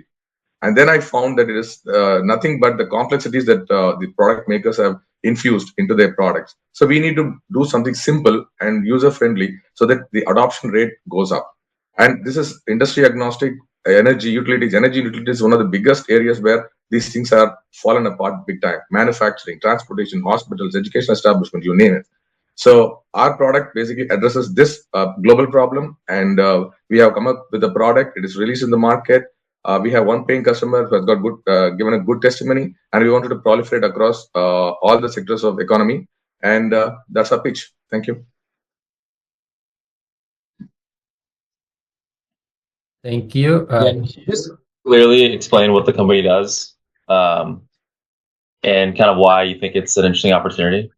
And then I found that it is nothing but the complexities that the product makers have infused into their products. So we need to do something simple and user friendly so that the adoption rate goes up. And this is industry agnostic. Energy utilities is one of the biggest areas where these things are fallen apart big time. Manufacturing, transportation, hospitals, education establishment, you name it. So our product basically addresses this global problem, and we have come up with a product. It is released in the market. We have one paying customer who has got given a good testimony, and we wanted to proliferate across all the sectors of economy. And that's our pitch. Thank you. Thank you. Can you just clearly explain what the company does and kind of why you think it's an interesting opportunity?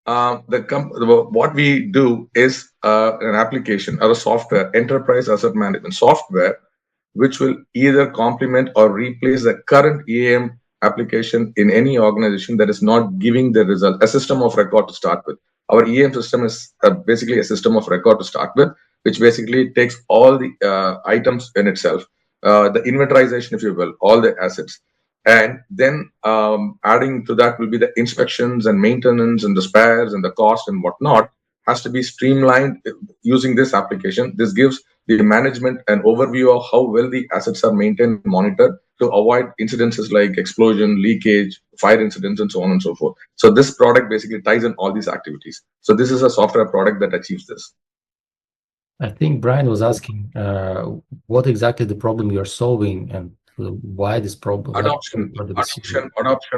What we do is an application or a software, enterprise asset management software, which will either complement or replace the current EAM application in any organization that is not giving the result, a system of record to start with. Our EAM system is basically a system of record to start with, which basically takes all the items in itself, the inventorization, if you will, all the assets. And then adding to that will be the inspections and maintenance and the spares and the cost and whatnot has to be streamlined using this application. This gives the management an overview of how well the assets are maintained and monitored to avoid incidences like explosion, leakage, fire incidents, and so on and so forth. So this product basically ties in all these activities. So this is a software product that achieves this. I think Brian was asking what exactly the problem you're solving and why this problem. Adoption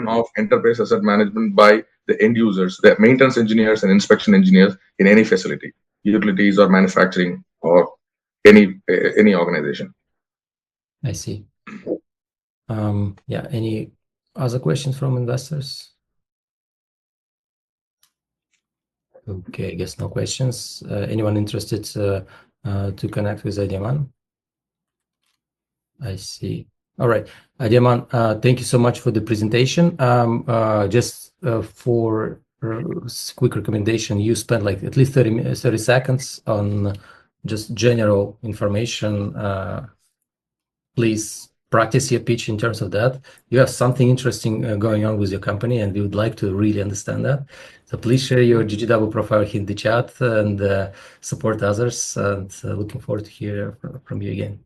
of enterprise asset management by the end users, the maintenance engineers and inspection engineers in any facility, utilities or manufacturing or any organization. I see. Yeah. Any other questions from investors? Okay, I guess no questions. Anyone interested to connect with Adiaman? I see. All right, Adiaman, thank you so much for the presentation. Just for quick recommendation, you spent like at least 30 seconds on just general information. Please practice your pitch in terms of that. You have something interesting going on with your company, and we would like to really understand that. So please share your GGW profile in the chat and support others. And looking forward to hear from you again.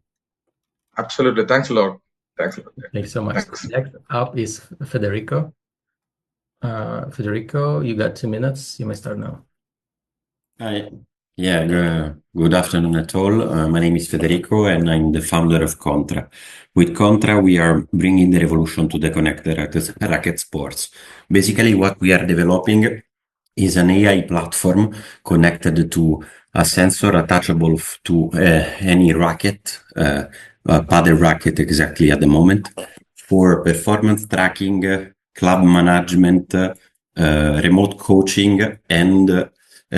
Absolutely. Thanks a lot. Thanks a lot. Thank you so much. Thanks. Next up is Federico. Federico, you got 2 minutes. You may start now. Hi. Yeah, good afternoon at all. My name is Federico and I'm the founder of Contra. With Contra, we are bringing the revolution to the connected racket sports. Basically, what we are developing is an AI platform connected to a sensor attachable to any racket, a paddle racket exactly at the moment, for performance tracking, club management, remote coaching, and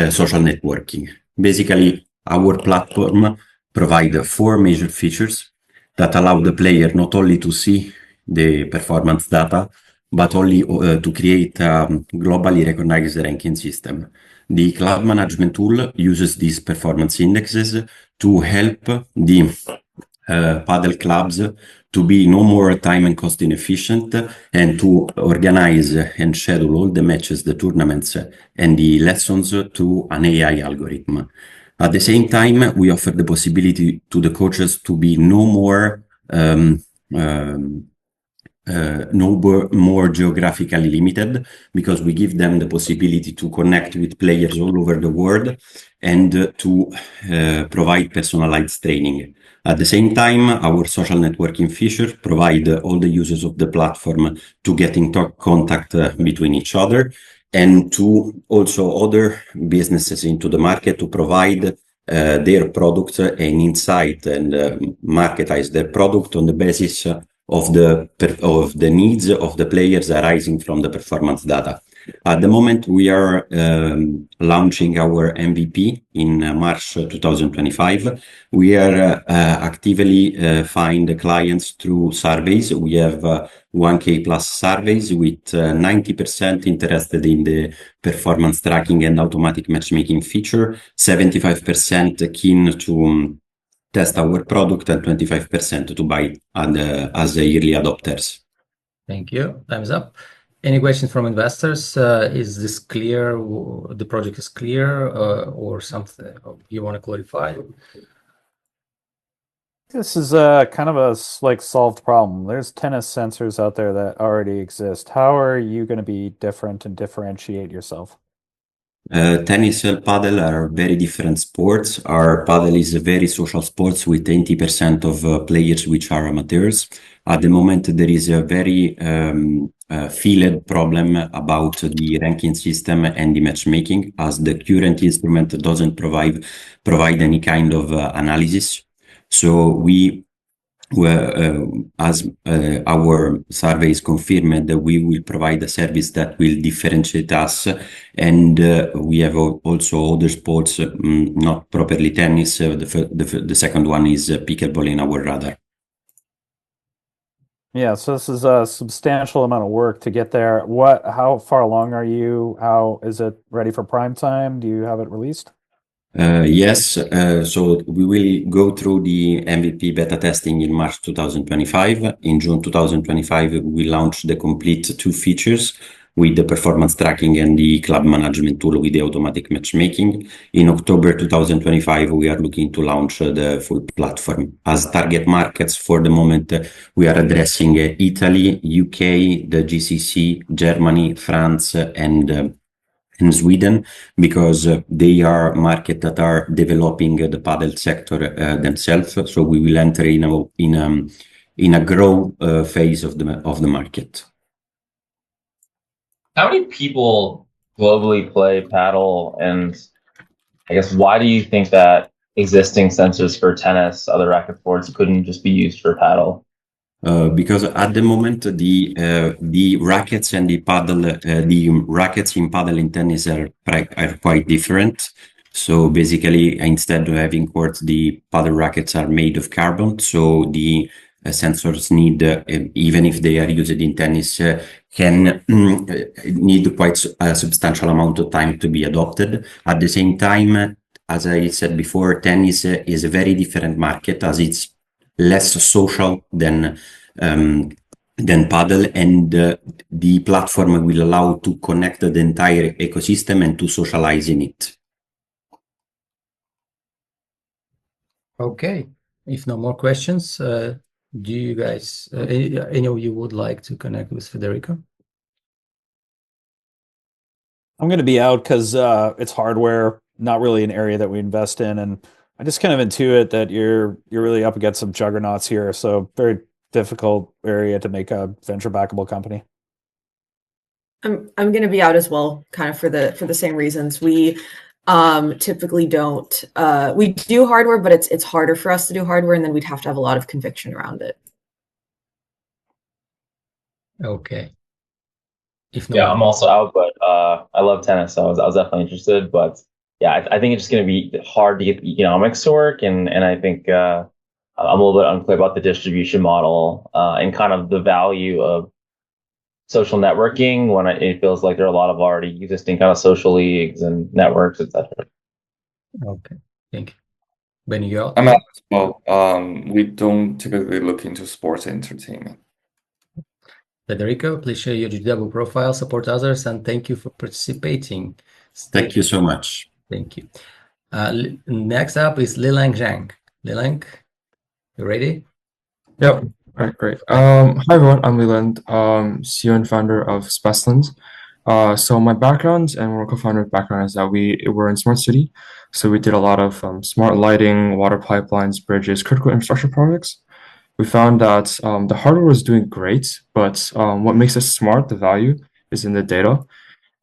social networking. Basically, our platform provides four major features that allow the player not only to see the performance data, but only to create a globally recognized ranking system. The club management tool uses these performance indexes to help the paddle clubs to be no more time and cost inefficient and to organize and schedule all the matches, the tournaments, and the lessons to an AI algorithm. At the same time, we offer the possibility to the coaches to be no more geographically limited, because we give them the possibility to connect with players all over the world and to provide personalized training. At the same time, our social networking feature provide all the users of the platform to get in contact between each other, and to also other businesses into the market to provide their product and insight and marketize their product on the basis of the needs of the players arising from the performance data. At the moment, we are launching our MVP in March 2025. We are actively find clients through surveys. We have 1K plus surveys with 90% interested in the performance tracking and automatic matchmaking feature, 75% keen to test our product, and 25% to buy as yearly adopters. Thank you. Time's up. Any questions from investors? Is this clear? The project is clear, or something you want to clarify? This is a kind of a solved problem. There's tennis sensors out there that already exist. How are you going to be different and differentiate yourself? Tennis and paddle are very different sports. Our paddle is a very social sport with 80% of players which are amateurs. At the moment, there is a very field problem about the ranking system and the matchmaking, as the current instrument doesn't provide any kind of analysis. So as our surveys confirmed, that we will provide a service that will differentiate us, and we have also other sports, not properly tennis. The second one is pickleball in our radar. Yeah, so this is a substantial amount of work to get there. How far along are you? How is it ready for prime time? Do you have it released? Yes, so we will go through the MVP beta testing in March 2025. In June 2025, we launch the complete two features with the performance tracking and the club management tool with the automatic matchmaking. In October 2025, we are looking to launch the full platform. As target markets for the moment, we are addressing Italy, UK, the GCC, Germany, France, and in Sweden, because they are markets that are developing the paddle sector themselves. So we will enter in a grow phase of the market. How many people globally play paddle, and I guess why do you think that existing sensors for tennis, other racket sports, couldn't just be used for paddle? Because at the moment the rackets and the paddle, the rackets in paddle and tennis are quite different. So basically, instead of having quartz, the paddle rackets are made of carbon. So the sensors need, even if they are used in tennis, can need quite a substantial amount of time to be adopted. At the same time, as I said before, tennis is a very different market, as it's less social than paddle, and the platform will allow to connect the entire ecosystem and to socialize in it. Okay, if no more questions, do you guys, any of you would like to connect with Federico? I'm going to be out because it's hardware. not really an area that we invest in, and I just kind of intuit that you're really up against some juggernauts here. So very difficult area to make a venture backable company. I'm going to be out as well, kind of for the same reasons. We typically don't. We do hardware, but it's harder for us to do hardware, and then we'd have to have a lot of conviction around it. Okay. If Yeah, not, I'm also out, but I love tennis, so I was definitely interested. But yeah, I think it's just going to be hard to get the economics to work, and I think I'm a little bit unclear about the distribution model and kind of the value of social networking when it feels like there are a lot of already existing kind of social leagues and networks, etc. okay. Thank you. Ben, you out? I'm out as well. We don't typically look into sports entertainment. Federico, please share your GGW profile, support others, and thank you for participating. Thank you so much. Thank you. Next up is Lilang Zhang. Lilang, you ready? Yep. All right, great. Hi everyone, I'm Leland, CEO and founder of Specimens. So my background and we're co-founder background is that we were in smart city. So we did a lot of smart lighting, water pipelines, bridges, critical infrastructure projects. We found that the hardware was doing great, but what makes it smart, the value, is in the data.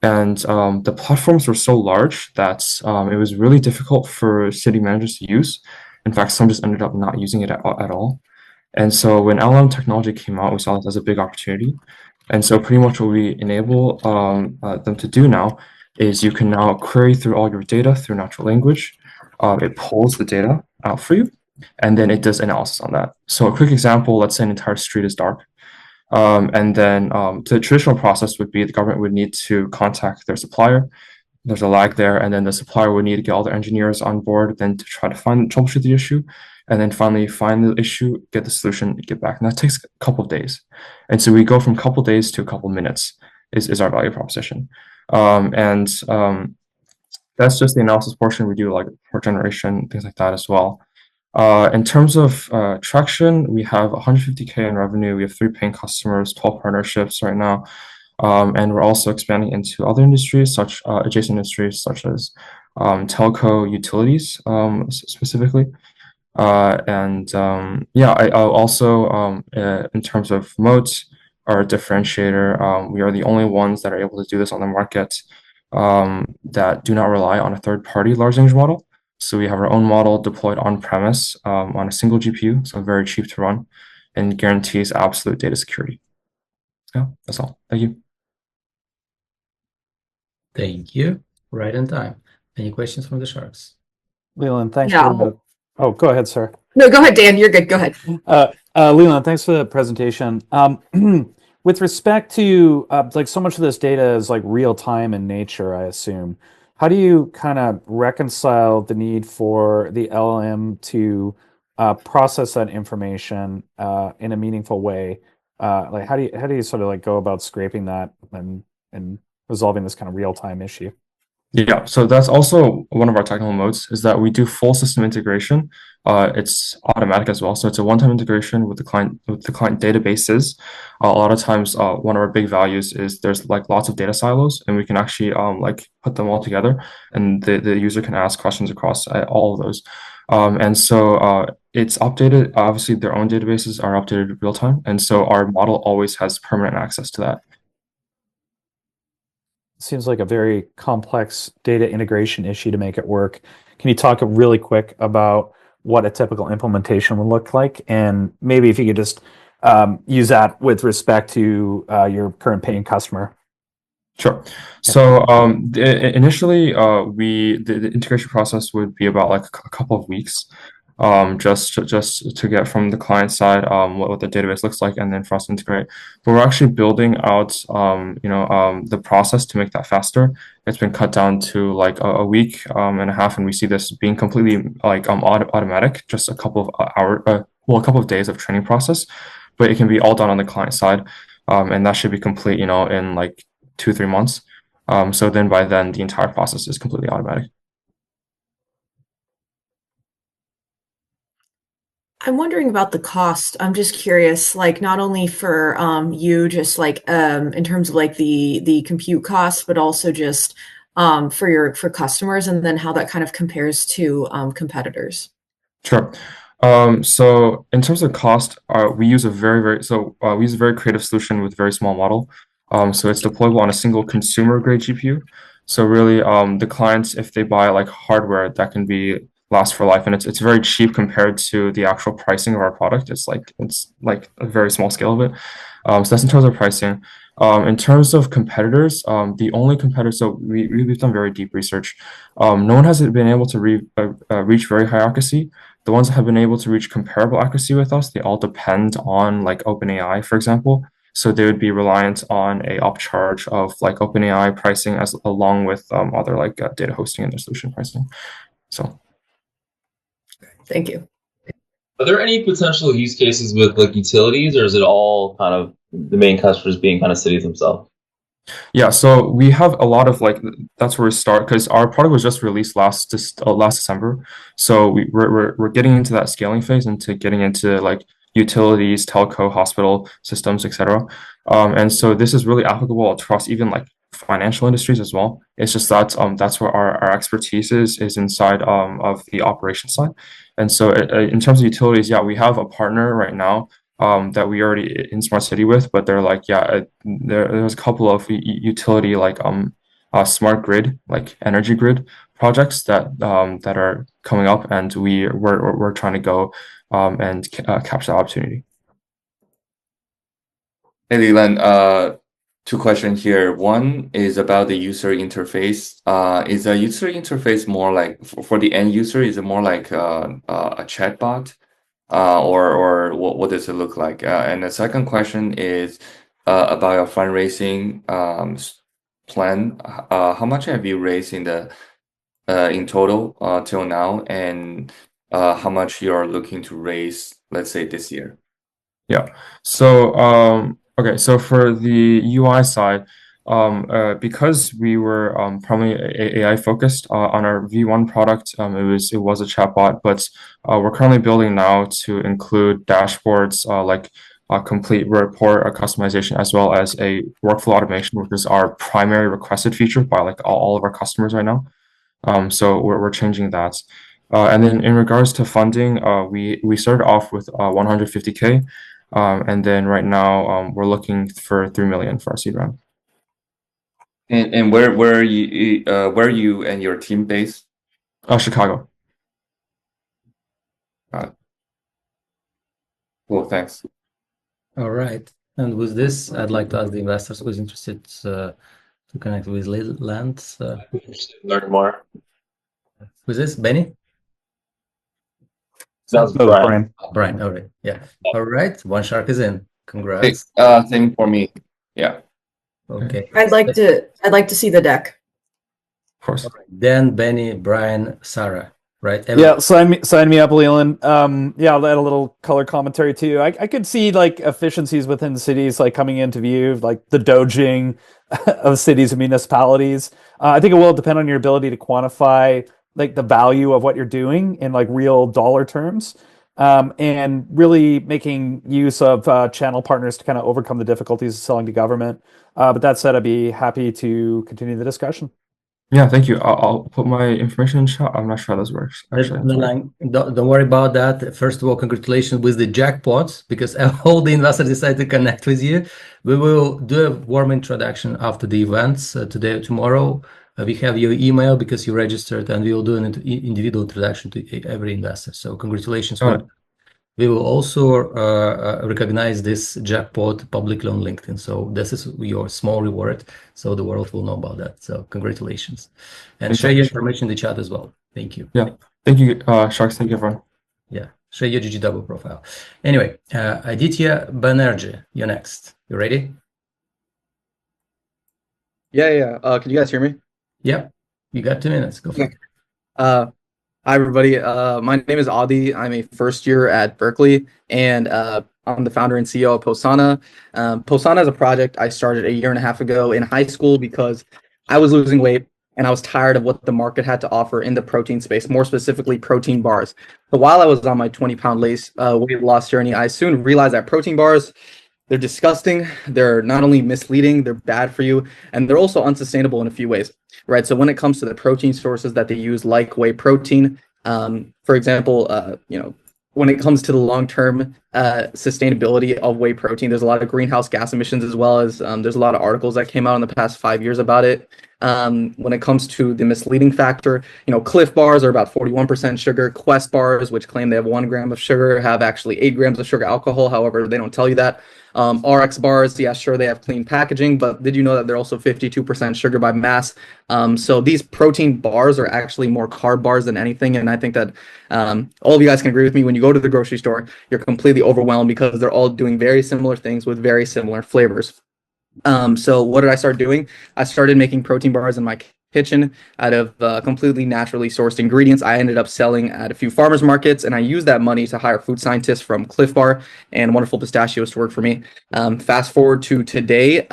And the platforms were so large that it was really difficult for city managers to use. In fact, some just ended up not using it at all. And so when LLM technology came out, we saw this as a big opportunity. And so pretty much what we enable them to do now is you can now query through all your data through natural language. It pulls the data out for you, and then it does analysis on that. So a quick example, let's say an entire street is dark. And then the traditional process would be the government would need to contact their supplier. There's a lag there, and then the supplier would need to get all their engineers on board, then to try to troubleshoot the issue, and then finally find the issue, get the solution, get back. And that takes a couple of days. And so we go from a couple of days to a couple of minutes is our value proposition. That's just the analysis portion. We do like report generation, things like that as well. In terms of traction, we have 150K in revenue. We have 3 paying customers, 12 partnerships right now. And we're also expanding into other industries, adjacent industries such as telco, utilities, specifically. I also, in terms of moats, our differentiator, we are the only ones that are able to do this on the market that do not rely on a third-party large language model. So we have our own model deployed on-premise on a single GPU, so very cheap to run, and guarantees absolute data security. Yeah, that's all. Thank you. Thank you. Right on time. Any questions from the Sharks? Leland, thanks Yeah. for the... Oh, go ahead, sir. No, go ahead, Dan. You're good. Go ahead. Leland, thanks for the presentation. With respect to like so much of this data is like real time in nature, I assume. How do you kind of reconcile the need for the LLM to process that information in a meaningful way? Like how do you sort of like go about scraping that and resolving this kind of real time issue? Yeah, so that's also one of our technical modes is that we do full system integration. It's automatic as well, so it's a one-time integration with the client databases. A lot of times, one of our big values is there's like lots of data silos, and we can actually like put them all together, and the user can ask questions across all of those. It's updated. Obviously, their own databases are updated real time, and so our model always has permanent access to that. Seems like a very complex data integration issue to make it work. Can you talk really quick about what a typical implementation would look like? And maybe if you could just use that with respect to your current paying customer. Sure. So initially, the integration process would be about like a couple of weeks, just to get from the client side what the database looks like, and then for us to integrate. But we're actually building out the process to make that faster. It's been cut down to like a week and a half, and we see this being completely like automatic, just a couple of days of training process, but it can be all done on the client side, and that should be complete in like 2-3 months. So then by then the entire process is completely automatic. I'm wondering about the cost. I'm just curious, like not only for you, just like in terms of like the compute costs, but also just for customers, and then how that kind of compares to competitors. Sure. So in terms of cost, we use a we use a very creative solution with very small model. So it's deployable on a single consumer grade GPU. So really, the clients, if they buy like hardware, that can be last for life, and it's very cheap compared to the actual pricing of our product. It's like a very small scale of it. So that's in terms of pricing. In terms of competitors, the only competitor, so we've done very deep research. No one has been able to reach very high accuracy. The ones that have been able to reach comparable accuracy with us, they all depend on like OpenAI, for example. So they would be reliant on a upcharge of like OpenAI pricing as along with other like data hosting and their solution pricing. So thank you. Are there any potential use cases with like utilities, or is it all kind of the main customers being kind of cities themselves? yeah, so we have a lot of like that's where we start because our product was just released last December. So we're getting into that scaling phase, into getting into like utilities, telco, hospital systems, etc. And so this is really applicable across even like financial industries as well. It's just that that's where our expertise is inside of the operation side. And so in terms of utilities, yeah, we have a partner right now that we already in smart city with, but they're like, yeah, there's a couple of utility like smart grid, like energy grid projects that that are coming up, and we're trying to go and capture the opportunity. Hey, Leland, two questions here. One is about the user interface. Is the user interface more like for the end user? Is it more like a chatbot? Or what does it look like? And the second question is about your fundraising plan. How much have you raised in total till now, and how much you're looking to raise, let's say, this year? Yeah. So okay. So for the UI side, because we were primarily AI focused on our V1 product, it was a chatbot, but we're currently building now to include dashboards like a complete report customization, as well as a workflow automation, which is our primary requested feature by like all of our customers right now. So we're changing that. And then in regards to funding, we started off with 150K, and then right now we're looking for 3 million for our seed round. And where are you and your team based? Chicago. Cool, thanks. All right. And with this, I'd like to ask the investors who is interested to connect with Land. Learn more. Who's this? Benny? Sounds Brian. Brian, all right. Yeah. All right. One shark is in. Congrats. Same for me. Yeah. Okay. I'd like to see the deck. Of course. Dan, Benny, Brian, Sarah, right? Yeah, sign me up, Leland. Yeah, I'll add a little color commentary too. I could see like efficiencies within cities like coming into view, like the doging of cities and municipalities. I think it will depend on your ability to quantify like the value of what you're doing in like real dollar terms, and really making use of channel partners to kind of overcome the difficulties of selling to government. But that said, I'd be happy to continue the discussion. Yeah, thank you. I'll put my information in chat. I'm not sure how this works. Actually, don't worry about that. First of all, congratulations with the jackpot, because all the investors decided to connect with you. We will do a warm introduction after the events today or tomorrow. We have your email because you registered, and we will do an individual introduction to every investor. So congratulations. We will also recognize this jackpot publicly on LinkedIn. So this is your small reward. So the world will know about that. So congratulations. And share your information in the chat as well. Thank you. Yeah. Thank you, Sharks. Thank you, everyone. Yeah. Share your GGW profile. Anyway, Aditya Banerjee, you're next. You ready? Yeah. Can you guys hear me? Yeah. You got 2 minutes. Go for it. Hi, everybody. My name is Adi. I'm a first year at Berkeley, and I'm the founder and CEO of Posana. Posana is a project I started a year and a half ago in high school because I was losing weight and I was tired of what the market had to offer in the protein space, more specifically protein bars. So while I was on my 20-pound weight loss journey, I soon realized that protein bars They're disgusting. They're not only misleading, they're bad for you, and they're also unsustainable in a few ways, right? So when it comes to the protein sources that they use, like whey protein, for example, when it comes to the long-term sustainability of whey protein, there's a lot of greenhouse gas emissions, as well as there's a lot of articles that came out in the past 5 years about it. When it comes to the misleading factor, Cliff bars are about 41% sugar. Quest bars, which claim they have 1 gram of sugar, have actually 8 grams of sugar alcohol. However, they don't tell you that. RX bars, yeah, sure, they have clean packaging, but did you know that they're also 52% sugar by mass? So these protein bars are actually more carb bars than anything. And I think that all of you guys can agree with me. When you go to the grocery store, you're completely overwhelmed because they're all doing very similar things with very similar flavors. So what did I start doing? I started making protein bars in my kitchen out of completely naturally sourced ingredients. I ended up selling at a few farmers markets, and I used that money to hire food scientists from Cliff Bar and Wonderful Pistachios to work for me. Fast forward to today,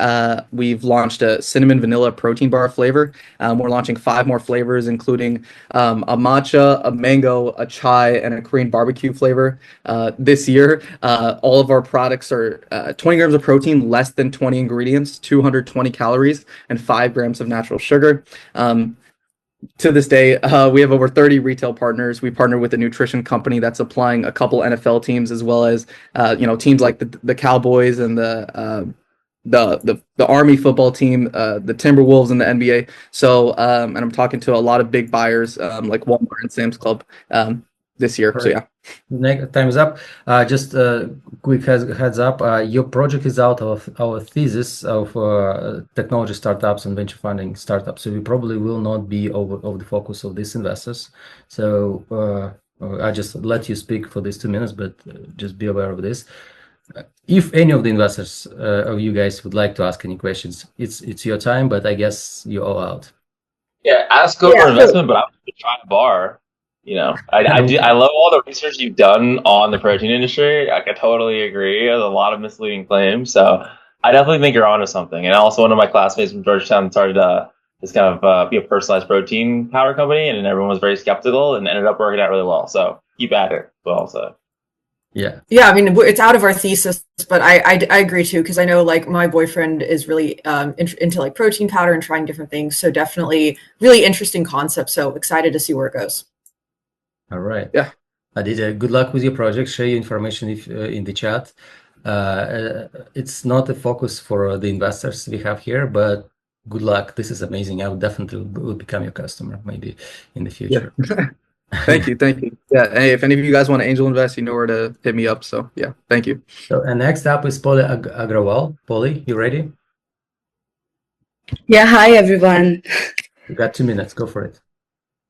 we've launched a cinnamon vanilla protein bar flavor. We're launching 5 more flavors, including a matcha, a mango, a chai, and a Korean barbecue flavor this year. All of our products are 20 grams of protein, less than 20 ingredients, 220 calories, and 5 grams of natural sugar. To this day, we have over 30 retail partners. We partner with a nutrition company that's supplying a couple NFL teams, as well as teams like the Cowboys and the Army football team, the Timberwolves, and the NBA. So, and I'm talking to a lot of big buyers like Walmart and Sam's Club this year. So yeah. Time is up. Just quick heads up. Your project is out of our thesis of technology startups and venture funding startups. So we probably will not be over the focus of these investors. So I just let you speak for these 2 minutes, but just be aware of this. If any of the investors of you guys would like to ask any questions, it's your time, but I guess you're all out. Yeah, ask over investment, but I'm going to try a bar. I love all the research you've done on the protein industry. I can totally agree. There's a lot of misleading claims. So I definitely think you're onto something. And also one of my classmates from Georgetown started this kind of be a personalized protein powder company, and everyone was very skeptical and ended up working out really well. So keep at it. Well, so. Yeah. Yeah, I mean, it's out of our thesis, but I agree too, because I know like my boyfriend is really into like protein powder and trying different things. So definitely really interesting concept. So excited to see where it goes. All right. Yeah. Aditya, good luck with your project. Share your information in the chat. It's not a focus for the investors we have here, but good luck. This is amazing. I would definitely will become your customer maybe in the future. Yeah. Thank you. Yeah, hey, if any of you guys want to angel invest, you know where to hit me up. So yeah, thank you. So and next up is Polly Agrawal. Polly, you ready? Yeah, hi everyone. You got 2 minutes. Go for it.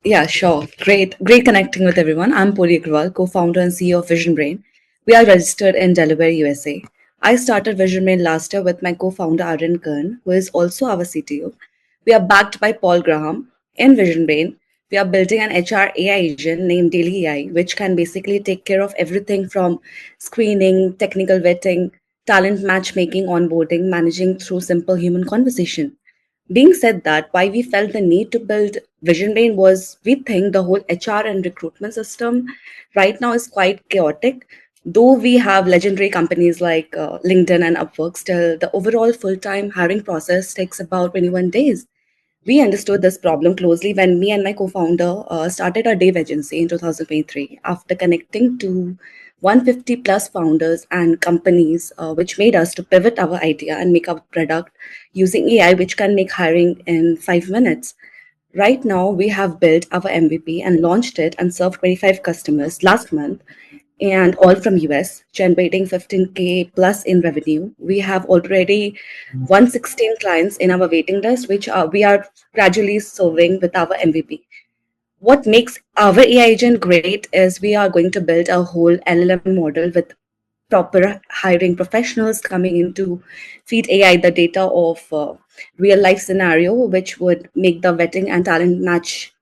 Yeah, sure. Great connecting with everyone. I'm Puri Agrawal, co-founder and CEO of Vision Brain. We are registered in Delaware, USA. I started Vision Brain last year with my co-founder Aaron Kern, who is also our CTO. We are backed by Paul Graham. In Vision Brain, we are building an HR AI agent named Daily AI, which can basically take care of everything from screening, technical vetting, talent matchmaking, onboarding, managing through simple human conversation. Being said that, why we felt the need to build Vision Brain was we think the whole HR and recruitment system right now is quite chaotic. Though we have legendary companies like LinkedIn and Upwork, still the overall full-time hiring process takes about 21 days. We understood this problem closely when me and my co-founder started our Dave agency in 2023 after connecting to 150 plus founders and companies, which made us to pivot our idea and make our product using AI, which can make hiring in 5 minutes. Right now, we have built our MVP and launched it and served 25 customers last month, and all from US, generating 15K plus in revenue. We have already 116 clients in our waiting list, which we are gradually serving with our MVP. What makes our AI agent great is we are going to build a whole LLM model with proper hiring professionals coming in to feed AI the data of real life scenario, which would make the vetting and talent match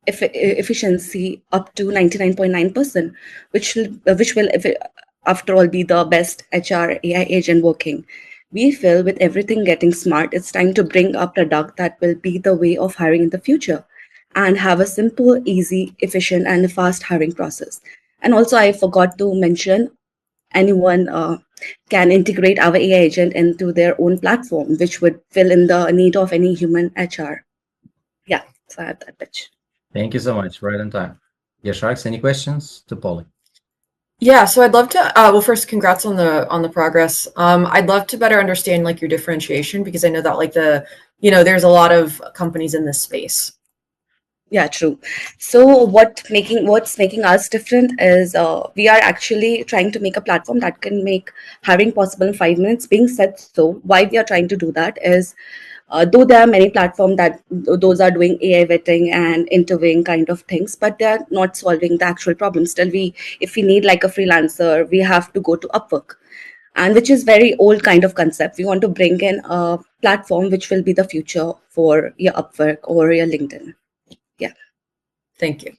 efficiency up to 99.9%, which will after all be the best HR AI agent working. We feel with everything getting smart, it's time to bring a product that will be the way of hiring in the future and have a simple, easy, efficient, and fast hiring process. And also, I forgot to mention, anyone can integrate our AI agent into their own platform, which would fill in the need of any human HR. Yeah, so I have that pitch. Thank you so much. Right on time. Yeah, Sharks, any questions to Polly? Yeah, so I'd love to. Well, first, congrats on the progress. I'd love to better understand like your differentiation because I know that like there's a lot of companies in this space. Yeah, true. So what's making us different is we are actually trying to make a platform that can make hiring possible in 5 minutes. Being said, so why we are trying to do that is, though there are many platforms that those are doing AI vetting and interviewing kind of things, but they are not solving the actual problem. Still, if we need like a freelancer, we have to go to Upwork, and which is very old kind of concept. We want to bring in a platform which will be the future for your Upwork or your LinkedIn. Yeah. Thank you.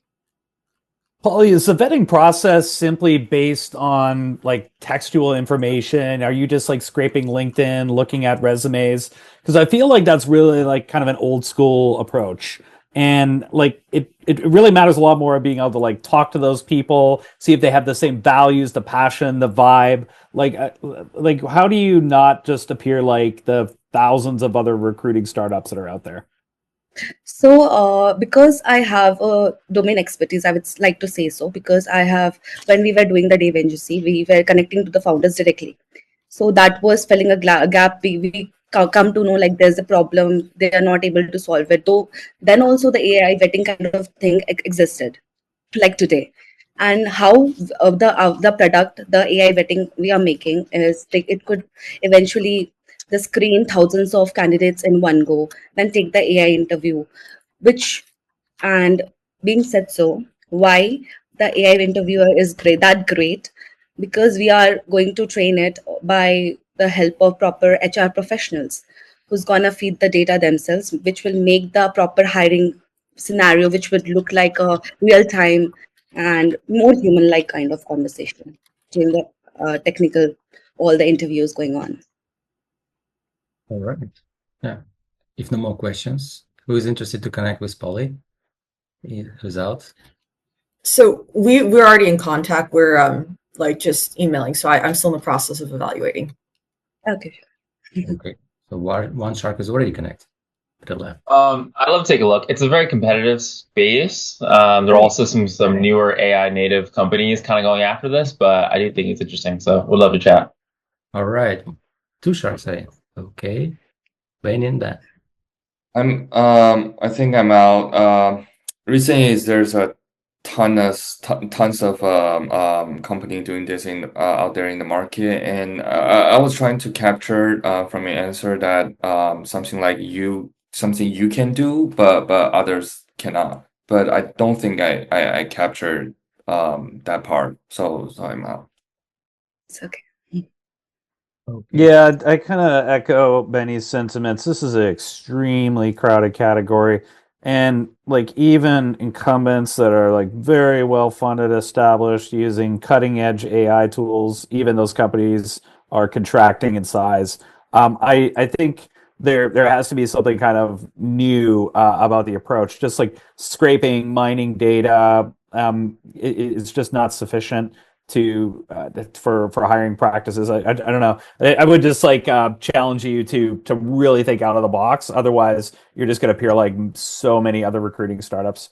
Polly, is the vetting process simply based on like textual information? Are you just like scraping LinkedIn, looking at resumes? Because I feel like that's really like kind of an old school approach. And like it really matters a lot more being able to like talk to those people, see if they have the same values, the passion, the vibe. Like how do you not just appear like the thousands of other recruiting startups that are out there? So, because I have a domain expertise, I would like to say so, because when we were doing the Dave NGC, we were connecting to the founders directly. So that was filling a gap. We come to know like there's a problem, they are not able to solve it. Though then also the AI vetting kind of thing existed, like today. And how the product, the AI vetting we are making is like it could eventually the screen thousands of candidates in one go, then take the AI interview, which and being said so, why the AI interviewer is great because we are going to train it by the help of proper HR professionals who's gonna feed the data themselves, which will make the proper hiring scenario, which would look like a real time and more human like kind of conversation during the technical all the interviews going on. All right. Yeah. If no more questions, who is interested to connect with Polly? Who's out? So we're already in contact. We're like just emailing. So I'm still in the process of evaluating. Okay. Okay. So one shark is already connected to the left. I'd love to take a look. It's a very competitive space. There are also some newer AI native companies kind of going after this, but I do think it's interesting. So we'd love to chat. All right. Two sharks, okay. Benny and Dan. I think I'm out. Reason is there's a tons of company doing this out there in the market, and I was trying to capture from your answer that something you can do, but others cannot. But I don't think I captured that part, so I'm out. It's okay. Yeah, I kind of echo Benny's sentiments. This is an extremely crowded category. And like even incumbents that are like very well funded, established, using cutting edge AI tools, even those companies are contracting in size. I think there has to be something kind of new about the approach. Just like scraping, mining data, it's just not sufficient to for hiring practices. I don't know. I would just like challenge you to really think out of the box. Otherwise, you're just going to appear like so many other recruiting startups.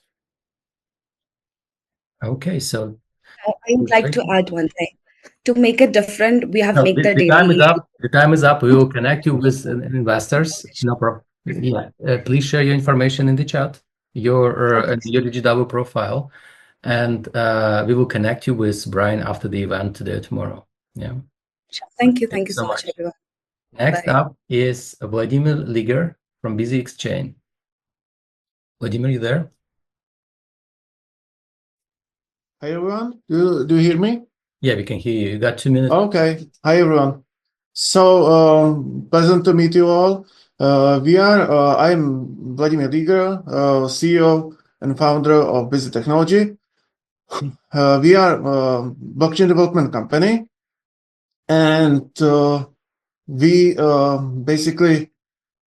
Okay, so I would like to add one thing. To make it different, we have make the time is daily. up. The time is up. We will connect you with investors. No problem. Yeah, please share your information in the chat, your GGW profile, and we will connect you with Brian after the event today or tomorrow. Yeah. Thank you so much, everyone. Next Bye. up is Vladimir Liger from Busy Exchange. Vladimir, you there? Hi everyone, do you hear me? Yeah, we can hear you. You got 2 minutes. Okay. Hi everyone. So pleasant to meet you all. I'm Vladimir Liger, CEO and founder of Busy Technology. We are a blockchain development company, and we basically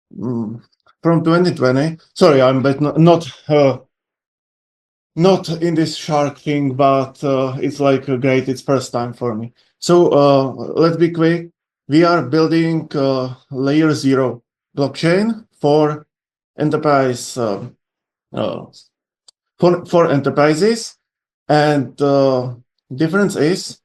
from 2020. Sorry, I'm but not in this shark thing, but it's like great. It's first time for me. So let's be quick. We are building layer 0 blockchain for enterprise for enterprises, and difference is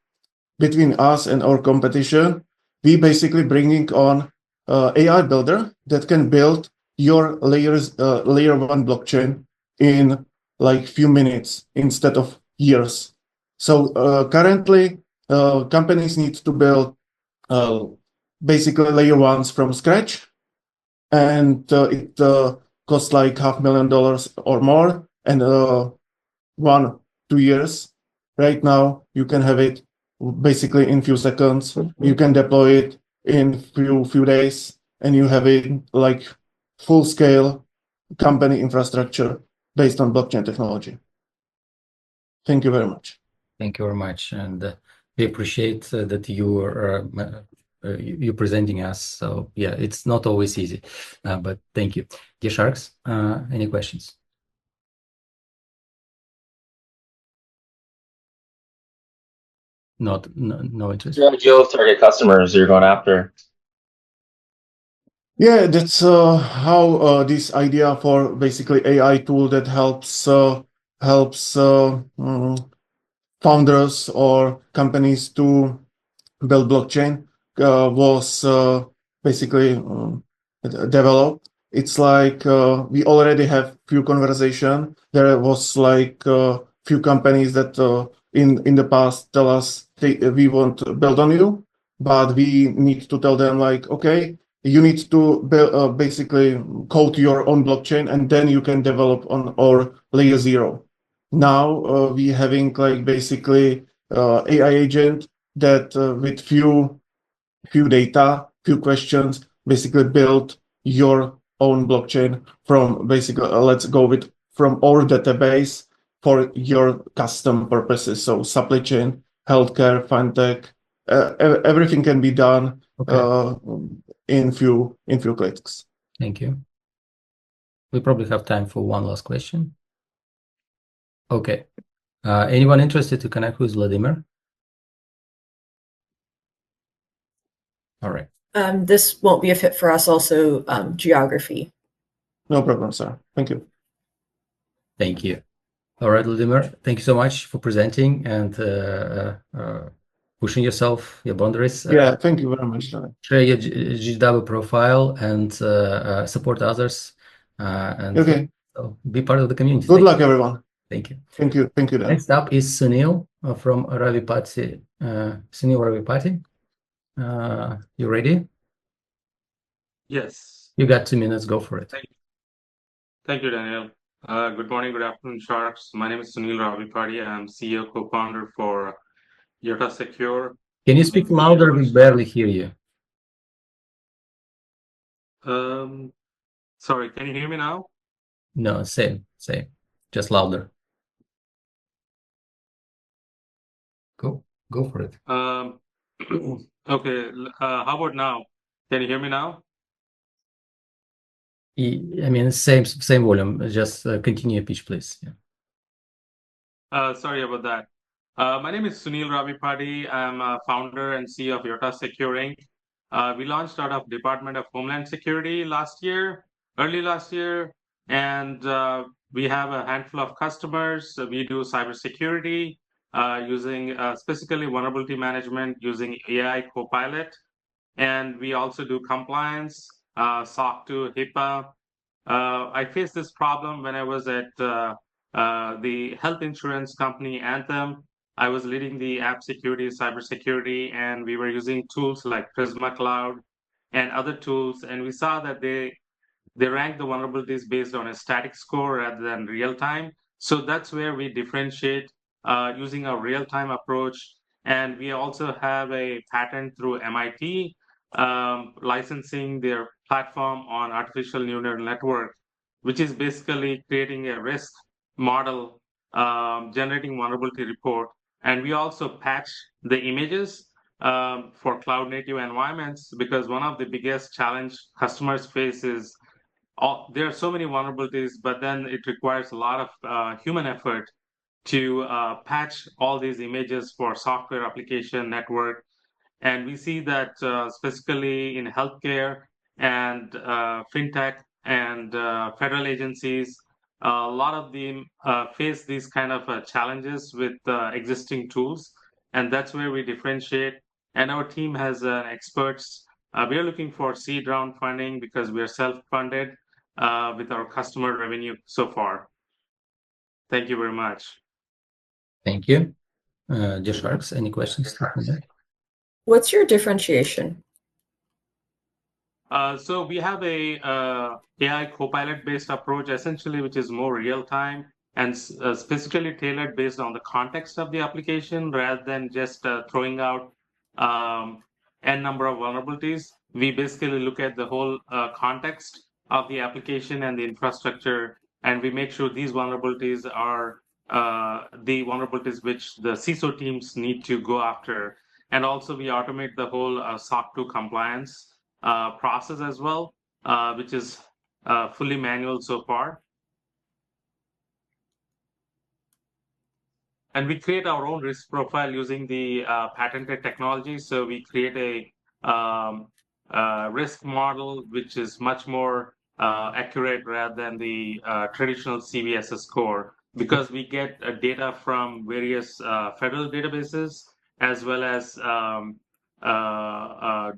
between us and our competition. We basically bringing on AI builder that can build your layer 1 blockchain in like few minutes instead of years. So currently companies need to build basically layer 1s from scratch, and it costs like $500,000 or more, and 1-2 years. Right now you can have it basically in few seconds. You can deploy it in few days, and you have it like full scale company infrastructure based on blockchain technology. Thank you very much. Thank you very much, and we appreciate that you're presenting us. So yeah, it's not always easy, but thank you. Dear Sharks, any questions? No interest. Your ideal target customers you're going after. Yeah, that's how this idea for basically AI tool that helps founders or companies to build blockchain was basically developed. It's like we already have few conversation. There was like few companies that in the past tell us we want to build on you, but we need to tell them like, okay, you need to build, basically code your own blockchain, and then you can develop on our layer 0. Now we having like basically AI agent that with few data, few questions, basically build your own blockchain from basically let's go with from our database for your custom purposes. So supply chain, healthcare, fintech, everything can be done in few clicks. Thank you. We probably have time for one last question. Okay. Anyone interested to connect with Vladimir? All right. This won't be a fit for us. Also, geography. No problem, sir. Thank you. Thank you. All right, Vladimir, thank you so much for presenting and pushing yourself, your boundaries. Yeah, thank you very much. Share your GGW profile and support others. And okay. So be part of the community. Good luck, everyone. Thank you. Thank you. Thank you, Dan. Next up is Sunil from Ravipati. Sunil Ravipati. You ready? Yes. You got 2 minutes. Go for it. Thank you, Daniel. Good morning, good afternoon, Sharks. My name is Sunil Ravipati. I'm CEO, co-founder for Yota Secure. Can you speak louder? We barely hear you. Sorry, can you hear me now? No, same. Just louder. Go for it. Okay. How about now? Can you hear me now? I mean, same volume. Just continue your pitch, please. Yeah. Sorry about that. My name is Sunil Ravipati. I'm a founder and CEO of Yota Secure Inc. We launched out of Department of Homeland Security early last year, and we have a handful of customers. We do cybersecurity using specifically vulnerability management using AI Copilot, and we also do compliance, SOC 2, HIPAA. I faced this problem when I was at the health insurance company Anthem. I was leading the app security, cybersecurity, and we were using tools like Prisma Cloud and other tools. And we saw that they rank the vulnerabilities based on a static score rather than real time. So that's where we differentiate using a real time approach. And we also have a patent through MIT licensing their platform on artificial neural network, which is basically creating a risk model, generating vulnerability report. And we also patch the images for cloud native environments, because one of the biggest challenge customers face is there are so many vulnerabilities, but then it requires a lot of human effort to patch all these images for software application network. And we see that specifically in healthcare and fintech and federal agencies, a lot of them face these kind of challenges with existing tools. And that's where we differentiate. And our team has experts. We are looking for seed round funding because we are self-funded with our customer revenue so far. Thank you very much. Thank you. Sharks, any questions? What's your differentiation? So we have a AI copilot based approach, essentially, which is more real time and specifically tailored based on the context of the application, rather than just throwing out n number of vulnerabilities. We basically look at the whole context of the application and the infrastructure, and we make sure these vulnerabilities are the vulnerabilities which the CISO teams need to go after. And also we automate the whole SOC 2 compliance process as well, which is fully manual so far. And we create our own risk profile using the patented technology. So we create a risk model which is much more accurate rather than the traditional CVSS score, because we get data from various federal databases as well as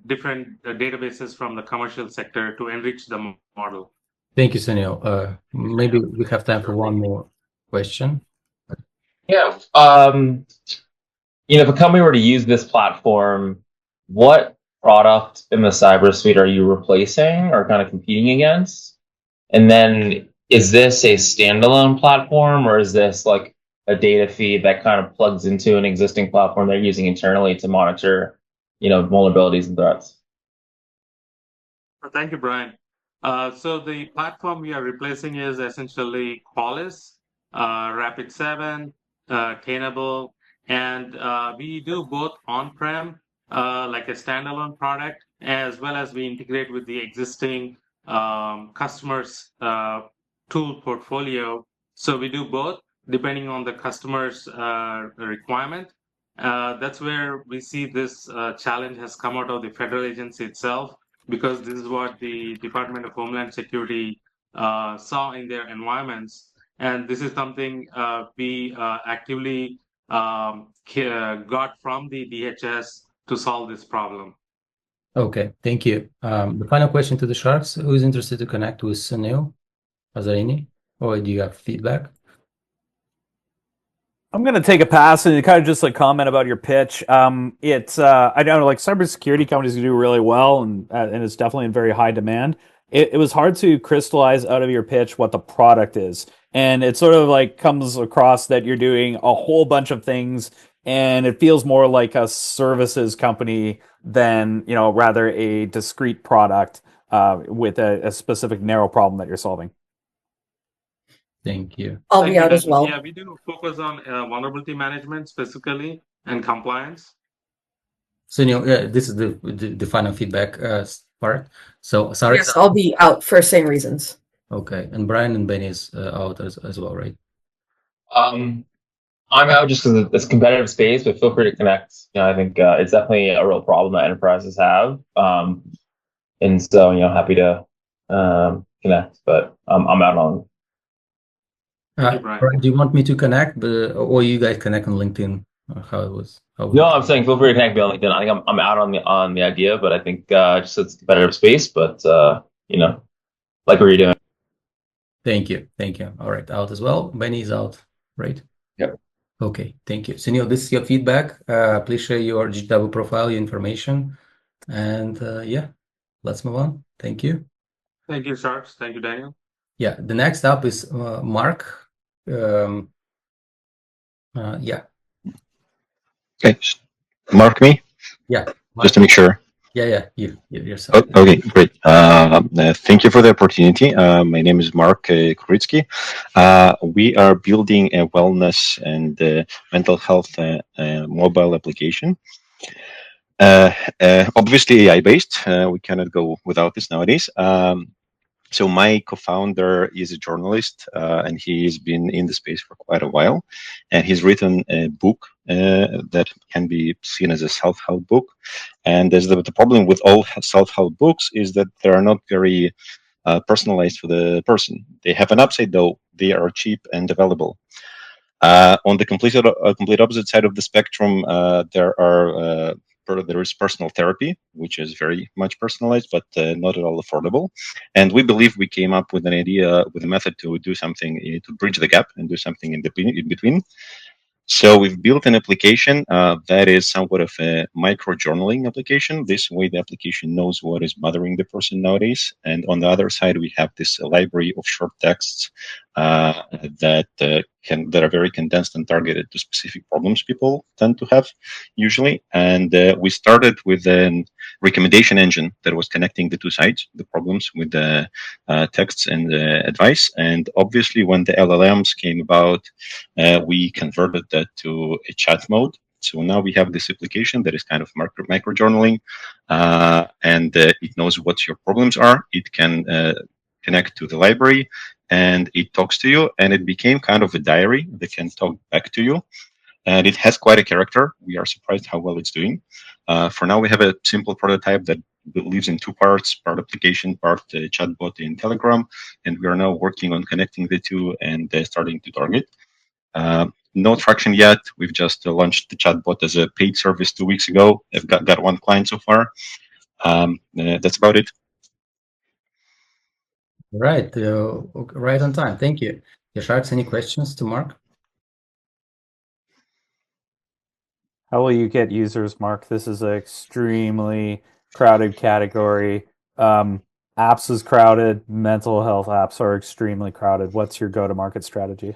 different databases from the commercial sector to enrich the model. Thank you, Sunil. Maybe we have time for one more question. Yeah. If a company were to use this platform, what product in the cyber suite are you replacing or kind of competing against? And then is this a standalone platform, or is this like a data feed that kind of plugs into an existing platform they're using internally to monitor, vulnerabilities and threats? Thank you, Brian. So the platform we are replacing is essentially Qualys, Rapid7, Tenable, and we do both on-prem, like a standalone product, as well as we integrate with the existing customers' tool portfolio. So we do both depending on the customer's requirement. That's where we see this challenge has come out of the federal agency itself, because this is what the Department of Homeland Security saw in their environments. And this is something we actively got from the DHS to solve this problem. Okay, thank you. The final question to the Sharks: who is interested to connect with Sunil Azzarini, or do you have feedback? I'm going to take a pass and kind of just like comment about your pitch. It's I don't know, like cybersecurity companies do really well, and it's definitely in very high demand. It was hard to crystallize out of your pitch what the product is, and it sort of like comes across that you're doing a whole bunch of things, and it feels more like a services company than rather a discrete product with a specific narrow problem that you're solving. Thank you. I'll be out as well. Yeah, we do focus on vulnerability management specifically and compliance. Sunil, yeah, this is the final feedback part. So sorry. Yes, I'll be out for same reasons. Okay, and Brian and Benny is out as well, right? I'm out just because it's competitive space, but feel free to connect. I think it's definitely a real problem that enterprises have, and so happy to connect. But I'm out on. Brian, do you want me to connect, or you guys connect on LinkedIn? How it was? No, I'm saying feel free to connect me on LinkedIn. I think I'm out on the idea, but I think just it's competitive space. But like what you're doing. Thank you. All right, out as well. Benny's out, right? Yep. Okay, thank you. Sunil, this is your feedback. Please share your GGW profile, your information, and yeah, let's move on. Thank you. Thank you, Sharks. Thank you, Daniel. Yeah, the next up is Mark. Yeah. Okay, Mark me? Yeah. Just to make sure. Yeah, you yourself. Oh, okay, great. Thank you for the opportunity. My name is Mark Kuritsky. We are building a wellness and mental health mobile application. Obviously AI-based. We cannot go without this nowadays. So my co-founder is a journalist, and he's been in the space for quite a while, and he's written a book that can be seen as a self-help book. And there's the problem with all self-help books is that they are not very personalized for the person. They have an upside, though. They are cheap and available. On the complete opposite side of the spectrum, there is personal therapy, which is very much personalized, but not at all affordable. And we believe we came up with an idea, with a method to do something to bridge the gap and do something in between. So we've built an application that is somewhat of a micro journaling application. This way, the application knows what is bothering the person nowadays. And on the other side, we have this library of short texts that are very condensed and targeted to specific problems people tend to have usually. And we started with a recommendation engine that was connecting the two sides, the problems with the texts and the advice. And obviously, when the LLMs came about, we converted that to a chat mode. So now we have this application that is kind of micro journaling, and it knows what your problems are. It can connect to the library, and it talks to you, and it became kind of a diary that can talk back to you. And it has quite a character. We are surprised how well it's doing. For now, we have a simple prototype that lives in two parts, part application, part chatbot in Telegram. And we are now working on connecting the two and starting to target. No traction yet. We've just launched the chatbot as a paid service 2 weeks ago. I've got one client so far. That's about it. Right, right on time. Thank you. Sharks, any questions to Mark? How will you get users, Mark? This is an extremely crowded category. Apps is crowded. Mental health apps are extremely crowded. What's your go-to-market strategy?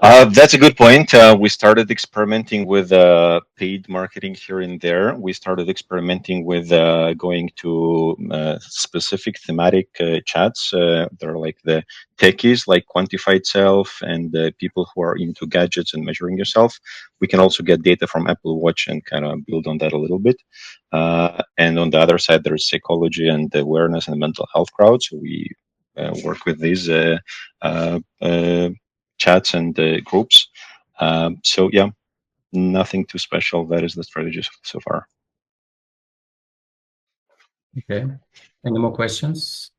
That's a good point. We started experimenting with paid marketing here and there. We started experimenting with going to specific thematic chats. They're like the techies, like Quantified Self, and people who are into gadgets and measuring yourself. We can also get data from Apple Watch and kind of build on that a little bit. And on the other side, there's psychology and awareness and mental health crowds. So we work with these chats and groups. So yeah, nothing too special. That is the strategy so far. Okay. Any more questions?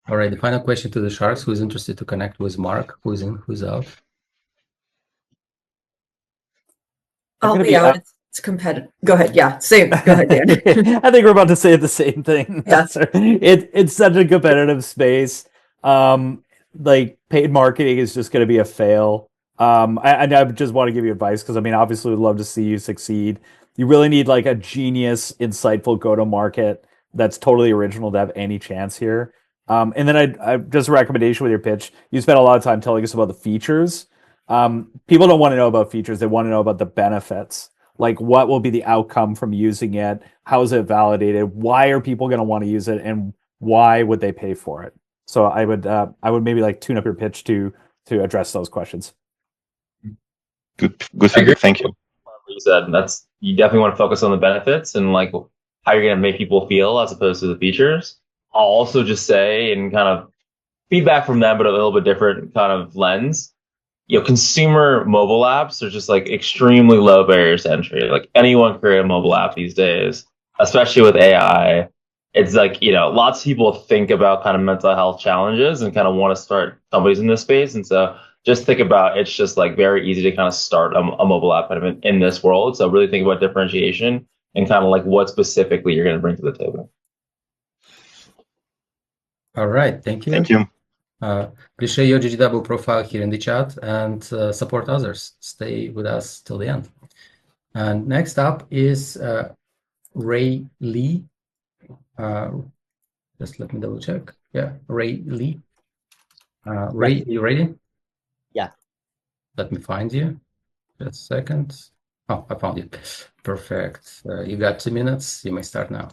All right. The final question to the Sharks: who's interested to connect with Mark? Who's in? Who's out? I'll be out. It's competitive. Go ahead. Yeah, same. Go ahead, Dan. I think we're about to say the same thing. Yeah. It's such a competitive space. Like paid marketing is just going to be a fail. I just want to give you advice because I mean, obviously, we'd love to see you succeed. You really need like a genius, insightful go-to-market that's totally original to have any chance here. And then I just a recommendation with your pitch. You spent a lot of time telling us about the features. People don't want to know about features; they want to know about the benefits. Like, what will be the outcome from using it? How is it validated? Why are people going to want to use it, and why would they pay for it? So I would maybe like tune up your pitch to address those questions. Good figure. Thank you. You said you definitely want to focus on the benefits and like how you're going to make people feel as opposed to the features. I'll also just say, and kind of feedback from them, but a little bit different kind of lens. Consumer mobile apps are just like extremely low barriers to entry. Like anyone can create a mobile app these days, especially with AI. It's like, lots of people think about kind of mental health challenges and kind of want to start companies in this space. And so just think about, it's just like very easy to kind of start a mobile app kind of in this world. So really think about differentiation and kind of like what specifically you're going to bring to the table. All right. Thank you. Thank you. Please share your GGW profile here in the chat and support others. Stay with us till the end. And next up is Ray Lee. Just let me double check. Yeah, Ray Lee. Ray, are you ready? Yeah. Let me find you. Just a second. Oh, I found you. Perfect. You got 2 minutes. You may start now.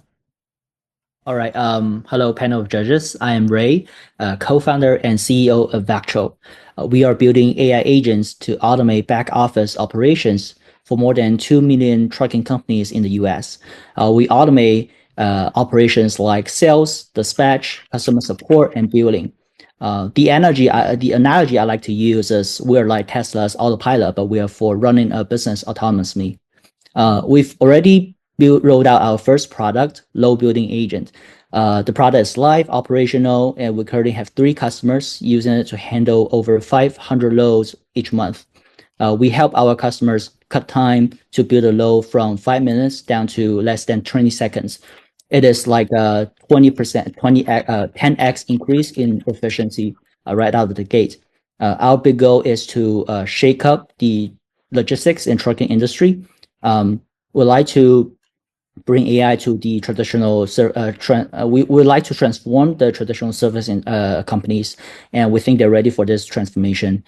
All right. Hello, panel of judges. I am Ray, co-founder and CEO of Vectro. We are building AI agents to automate back office operations for more than 2 million trucking companies in the US. We automate operations like sales, dispatch, customer support, and billing. The analogy I like to use is we're like Tesla's autopilot, but we are for running a business autonomously. We've already rolled out our first product, Load Building Agent. The product is live, operational, and we currently have 3 customers using it to handle over 500 loads each month. We help our customers cut time to build a load from 5 minutes down to less than 20 seconds. It is like a 10x increase in efficiency right out of the gate. Our big goal is to shake up the logistics and trucking industry. We'd like to bring AI to the traditional. We would like to transform the traditional service in companies, and we think they're ready for this transformation.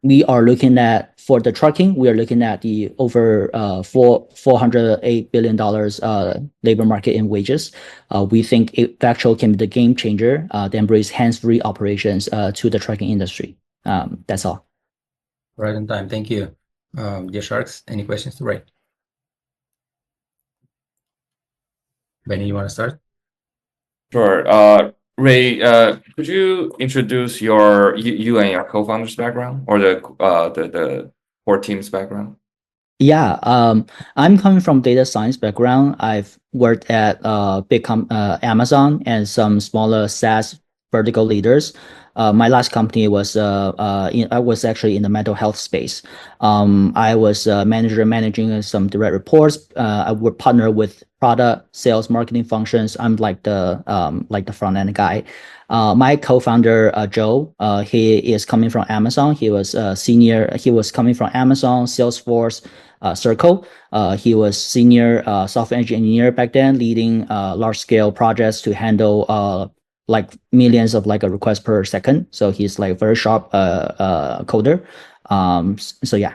We are looking at for the trucking. We are looking at the over $408 billion labor market in wages. We think Vectro can be the game changer that embrace hands-free operations to the trucking industry. That's all. Right on time. Thank you. Dear Sharks, any questions to Ray? Benny, you want to start? Sure. Ray, could you introduce you and your co-founder's background, or the core team's background? Yeah, I'm coming from data science background. I've worked at big Amazon and some smaller SaaS vertical leaders. My last company was I was actually in the mental health space. I was managing some direct reports. I would partner with product, sales, marketing functions. I'm like the front end guy. My co-founder Joe, he is coming from Amazon. He was senior. He was coming from Amazon, Salesforce, Circle. He was senior software engineer back then, leading large scale projects to handle like millions of like a request per second. So he's like very sharp coder. So yeah.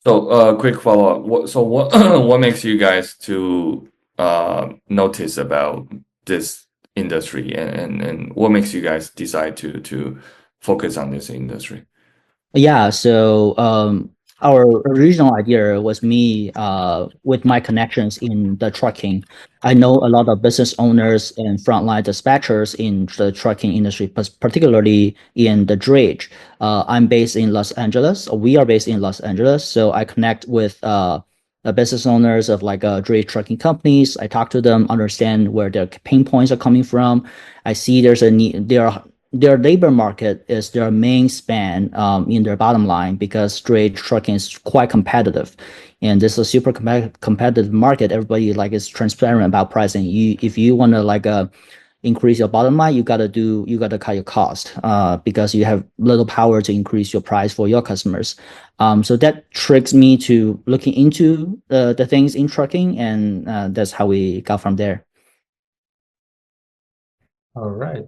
So quick follow-up. What makes you guys to notice about this industry, and what makes you guys decide to focus on this industry? Yeah, so our original idea was me with my connections in the trucking. I know a lot of business owners and frontline dispatchers in the trucking industry, particularly in the drayage. I'm based in Los Angeles. We are based in Los Angeles, so I connect with the business owners of like drayage trucking companies. I talk to them, understand where their pain points are coming from. I see there's a need. Their labor market is their main span in their bottom line, because drayage trucking is quite competitive, and this is a super competitive market. Everybody like is transparent about pricing. If you want to like increase your bottom line, you gotta cut your cost because you have little power to increase your price for your customers. So that tricks me to looking into the things in trucking, and that's how we got from there. All right.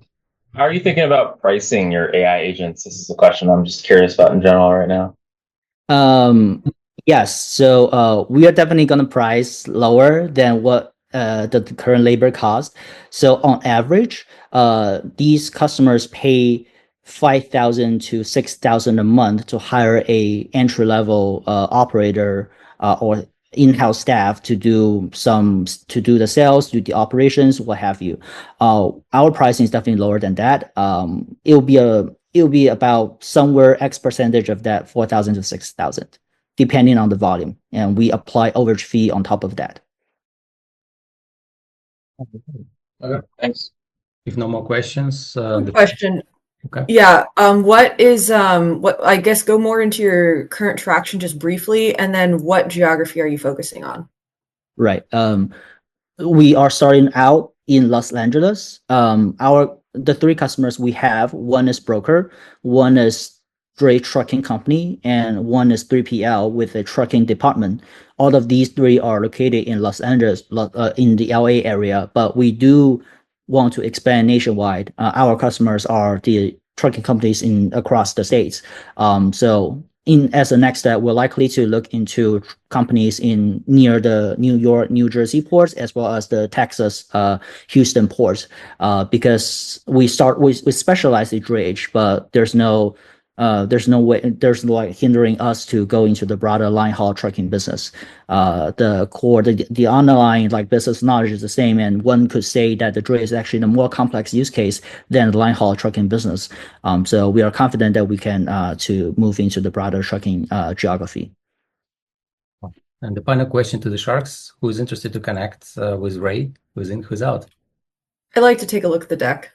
How are you thinking about pricing your AI agents? This is a question I'm just curious about in general right now. Yes, so we are definitely going to price lower than what the current labor cost. So on average, these customers pay $5,000 to $6,000 a month to hire a entry-level operator or in-house staff to do the sales, do the operations, what have you. Our pricing is definitely lower than that. It'll be about somewhere X percentage of that 4,000 to 6,000, depending on the volume, and we apply overage fee on top of that. Okay, thanks. If no more questions, question. Okay. Yeah. What is what I guess go more into your current traction just briefly, and then what geography are you focusing on? Right. We are starting out in Los Angeles. The 3 customers we have, one is broker, one is dray trucking company, and one is 3PL with a trucking department. All of these 3 are located in Los Angeles, in the LA area, but we do want to expand nationwide. Our customers are the trucking companies across the states. So as a next step, we're likely to look into companies near the New York, New Jersey ports, as well as the Texas, Houston ports, because we specialize in drayage, but there's no there's no way, there's like hindering us to go into the broader line haul trucking business. The core, the underlying like business knowledge is the same, and one could say that the dray is actually the more complex use case than the line haul trucking business. So we are confident that we can to move into the broader trucking geography. And the final question to the Sharks: who's interested to connect with Ray? Who's in? Who's out? I'd like to take a look at the deck.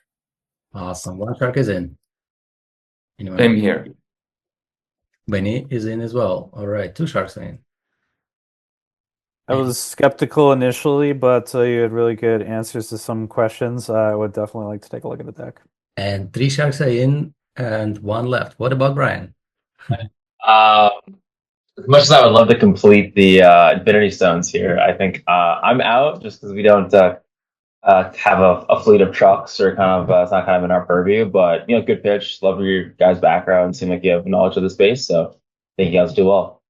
Awesome. One Shark is in. Anyone? Same here. Benny is in as well. All right, 2 Sharks are in. I was skeptical initially, but you had really good answers to some questions. I would definitely like to take a look at the deck. And 3 Sharks are in, and 1 left. What about Brian? As much as I would love to complete the Infinity Stones here, I think I'm out just because we don't have a fleet of trucks, or kind of it's not kind of in our purview. But good pitch. Love your guys' background. Seem like you have knowledge of the space, so I think you guys do well.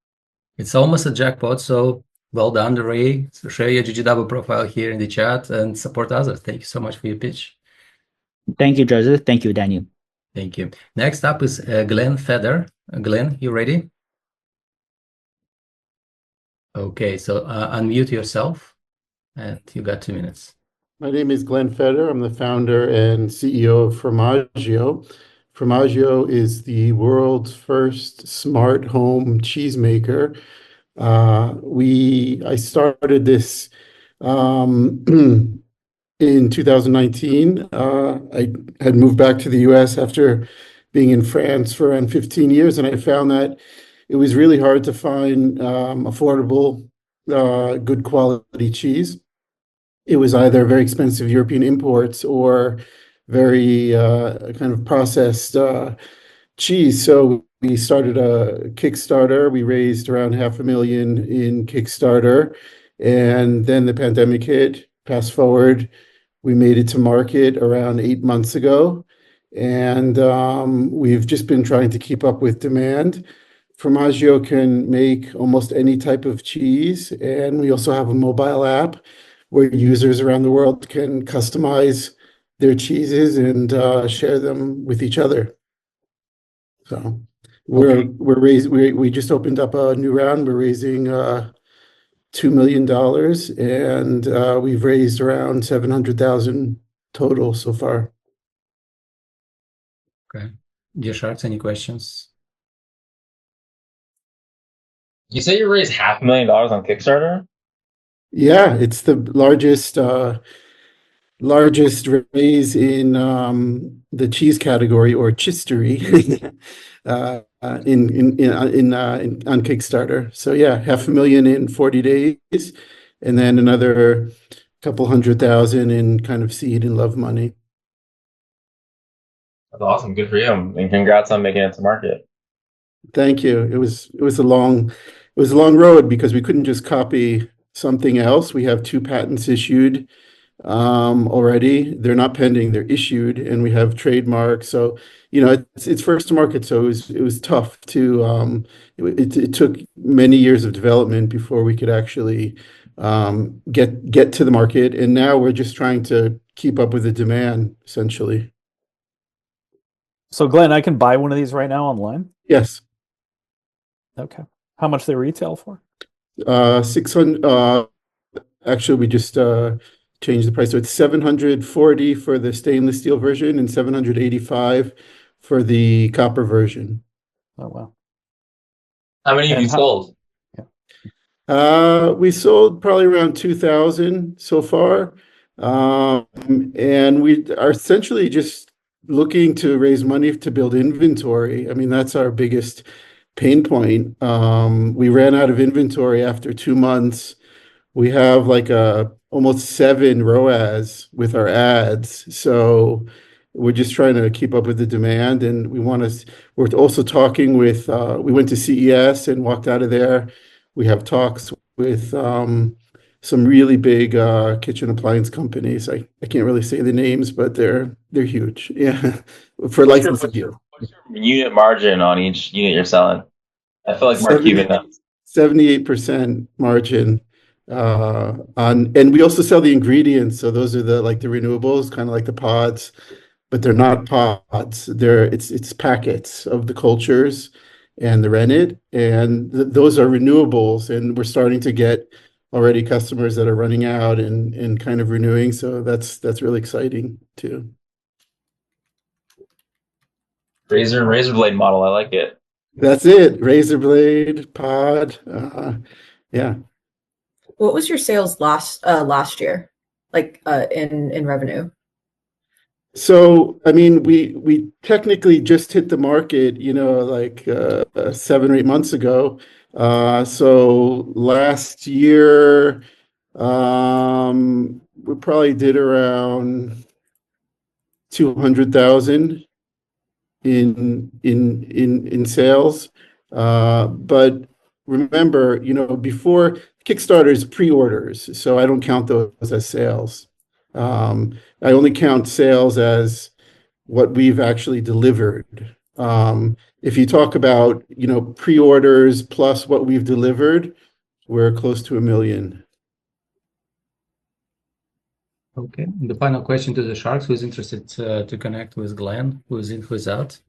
It's almost a jackpot, so well done, Ray. So share your GGW profile here in the chat and support others. Thank you so much for your pitch. Thank you, Joseph. Thank you, Daniel. Thank you. Next up is Glenn Feder. Glenn, you ready? Okay, so unmute yourself, and you got 2 minutes. My name is Glenn Feder. I'm the founder and CEO of Formaggio. Formaggio is the world's first smart home cheesemaker. I started this in 2019. I had moved back to the US after being in France for around 15 years, and I found that it was really hard to find affordable, good quality cheese. It was either very expensive European imports or very kind of processed cheese. So we started a Kickstarter. We raised around $500,000 in Kickstarter, and then the pandemic hit. Fast forward, we made it to market around 8 months ago, and we've just been trying to keep up with demand. Formaggio can make almost any type of cheese, and we also have a mobile app where users around the world can customize their cheeses and share them with each other. So we just opened up a new round. We're raising $2 million, and we've raised around $700,000 total so far. Okay. Dear Sharks, any questions? You say you raised $500,000 on Kickstarter? Yeah, it's the largest raise in the cheese category, or chistery, on Kickstarter. So yeah, $500,000 in 40 days, and then another couple $100,000 in kind of seed and love money. That's awesome. Good for you, and congrats on making it to market. Thank you. It was a long road because we couldn't just copy something else. We have 2 patents issued already. They're not pending, they're issued, and we have trademarks. So it's first to market, so it was tough to it took many years of development before we could actually get to the market, and now we're just trying to keep up with the demand, essentially. So Glenn, I can buy one of these right now online? Yes. Okay. How much they retail for? 600. Actually, we just changed the price, so it's $740 for the stainless steel version and $785 for the copper version. Oh wow! How many have you sold? We sold probably around 2,000 so far, and we are essentially just looking to raise money to build inventory. I mean, that's our biggest pain point. We ran out of inventory after 2 months. We have like almost 7 ROAS with our ads, so we're just trying to keep up with the demand, and we're also talking with. We went to CES and walked out of there. We have talks with some really big kitchen appliance companies. I can't really say the names, but they're huge. Yeah, for licensing deals. What's your unit margin on each unit you're selling? I feel like Mark even knows. 78% margin and we also sell the ingredients. So those are the renewables, kind of like the pods. but they're not pods. It's packets of the cultures and the rennet, and those are renewables. And we're starting to get already customers that are running out and kind of renewing. So that's really exciting too. Razor blade model. I like it. That's it. Razor blade pod. Yeah. What was your sales last year, like in revenue? So, I mean, we technically just hit the market, like 7 or 8 months ago. So last year, we probably did around 200,000 in sales. But remember, before Kickstarter is pre-orders, so I don't count those as sales. I only count sales as what we've actually delivered. If you talk about, pre-orders plus what we've delivered, we're close to 1 million. Okay. The final question to the Sharks, who's interested to connect with Glenn, who's out?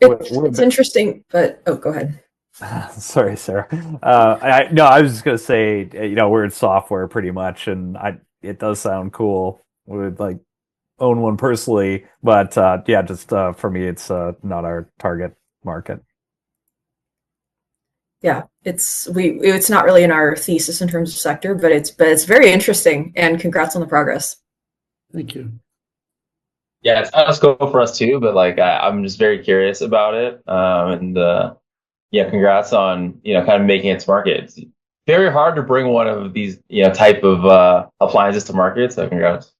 It's interesting, but go ahead. Sorry, Sarah. I was just gonna say, we're in software pretty much, and it does sound cool. We would like own one personally, but yeah, just for me, it's not our target market. Yeah, it's not really in our thesis in terms of sector, but it's very interesting, and congrats on the progress. Thank you. Yeah, it's out of scope for us too, but like I'm just very curious about it. Yeah, congrats on kind of making it to market. It's very hard to bring one of these type of appliances to market. So congrats.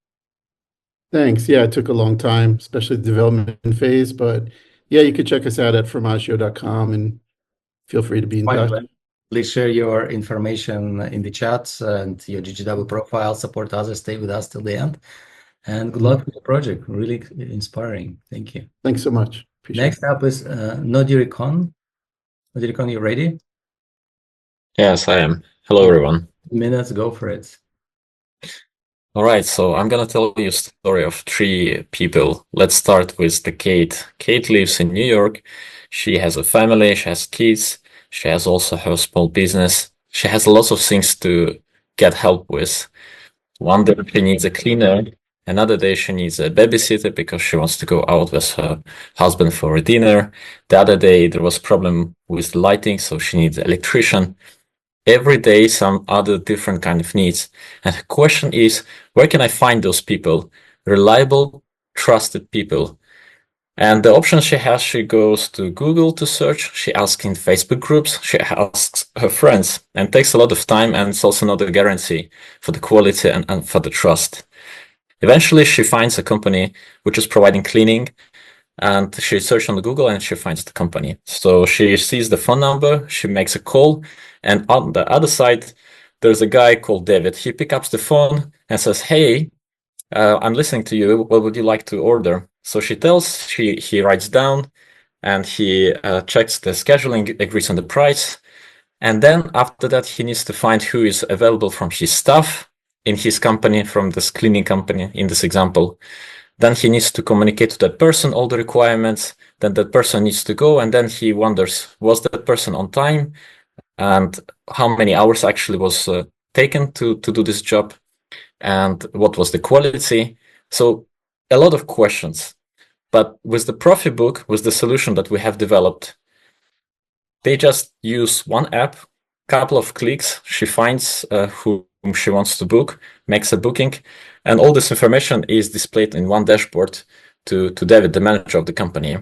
Thanks. Yeah, it took a long time, especially the development phase, but yeah, you could check us out at formaggio.com and feel free to be in touch. Please share your information in the chat and your GGW profile. Support others. Stay with us till the end. And good luck with the project. Really inspiring. Thank you. Thanks so much. Appreciate Next up is Nodirikon. Nodirikon, you ready? Yes, I am. Hello, everyone. Minutes, go for it. All right, so I'm gonna tell you a story of 3 people. Let's start with the Kate. Kate lives in New York. She has a family, she has kids, she has also her small business. She has lots of things to get help with. One day she needs a cleaner, another day she needs a babysitter because she wants to go out with her husband for a dinner. The other day there was a problem with the lighting, so she needs an electrician. Every day some other different kind of needs. And the question is, where can I find those people? Reliable, trusted people. And the option she has, she goes to Google to search, she asks in Facebook groups, she asks her friends, and takes a lot of time, and it's also not a guarantee for the quality and for the trust. Eventually she finds a company which is providing cleaning, and she searches on Google and she finds the company. So she sees the phone number, she makes a call, and on the other side, there's a guy called David. He picks up the phone and says, "Hey, I'm listening to you. What would you like to order?" So she tells, he writes down, and he checks the scheduling, agrees on the price. And then after that, he needs to find who is available from his staff in his company, from this cleaning company in this example. Then he needs to communicate to that person all the requirements. Then that person needs to go, and then he wonders, was that person on time? And how many hours actually was taken to do this job? And what was the quality? So a lot of questions. But with the Profi book, with the solution that we have developed, they just use one app, couple of clicks, she finds whom she wants to book, makes a booking, and all this information is displayed in one dashboard to David, the manager of the company.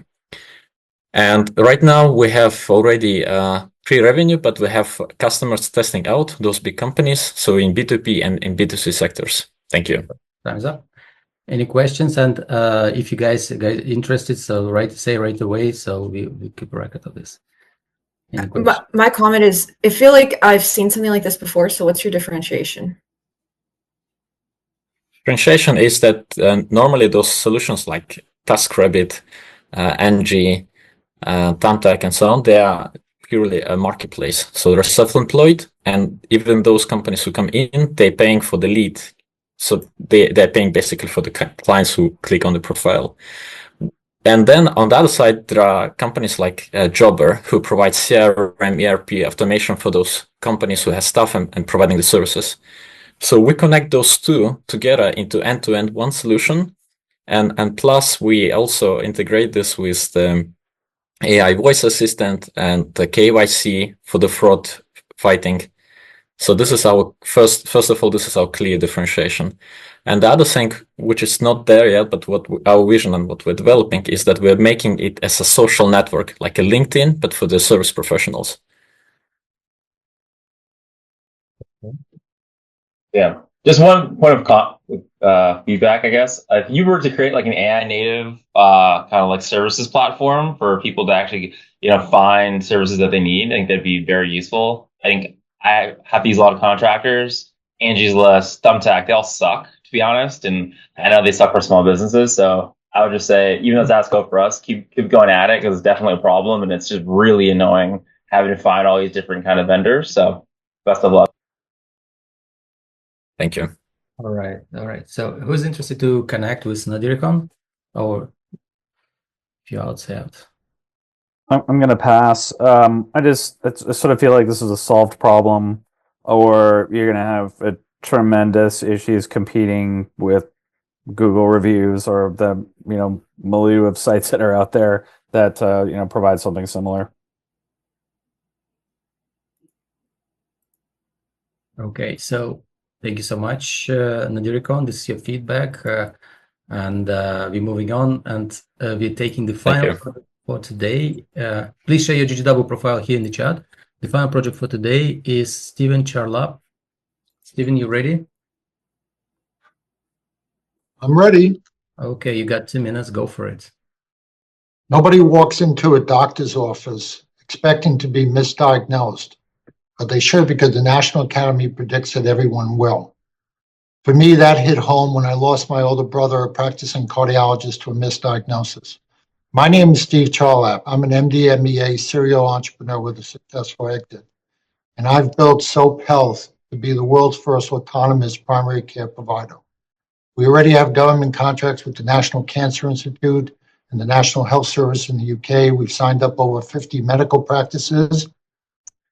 And right now we have already pre-revenue, but we have customers testing out those big companies, so in B2B and in B2C sectors. Thank you. Time's up. Any questions? And if you guys interested, so say right away, so we keep a record of this. My comment is, I feel like I've seen something like this before, so what's your differentiation? Differentiation is that normally those solutions like TaskRabbit, NG, Thumbtack, and so on, they are purely a marketplace. So they're self-employed, and even those companies who come in, they're paying for the lead. So they're paying basically for the clients who click on the profile. And then on the other side, there are companies like Jobber who provide CRM, ERP automation for those companies who have staff and providing the services. So we connect those two together into end-to-end one solution. And plus, we also integrate this with the AI voice assistant and the KYC for the fraud fighting. So this is our first of all, this is our clear differentiation. And the other thing, which is not there yet, but what our vision and what we're developing is that we're making it as a social network, like a LinkedIn, but for the service professionals. Yeah. Just one point of feedback, I guess. If you were to create like an AI native kind of like services platform for people to actually, find services that they need, I think that'd be very useful. I think I have to use a lot of contractors. Angie's List, Thumbtack, they all suck, to be honest. And I know they suck for small businesses. So I would just say, even though it's ASCO for us, keep going at it because it's definitely a problem. And it's just really annoying having to find all these different kind of vendors. So best of luck. Thank you. All right. So who's interested to connect with Nadiricon? Or if you outside? I'm going to pass. I sort of feel like this is a solved problem, or you're going to have tremendous issues competing with Google reviews or the milieu of sites that are out there that provide something similar. Okay, so thank you so much, Nadiricon. This is your feedback, and we're moving on, and we're taking the final project for today. Please share your GGW profile here in the chat. The final project for today is Steven Charlap. Steven, you ready? I'm ready. Okay, you got 2 minutes. Go for it. Nobody walks into a doctor's office expecting to be misdiagnosed, but they should because the National Academy predicts that everyone will. For me, that hit home when I lost my older brother, a practicing cardiologist, to a misdiagnosis. My name is Steve Charlap. I'm an MD, MEA serial entrepreneur with a successful exit. And I've built Soap Health to be the world's first autonomous primary care provider. We already have government contracts with the National Cancer Institute and the National Health Service in the UK. We've signed up over 50 medical practices.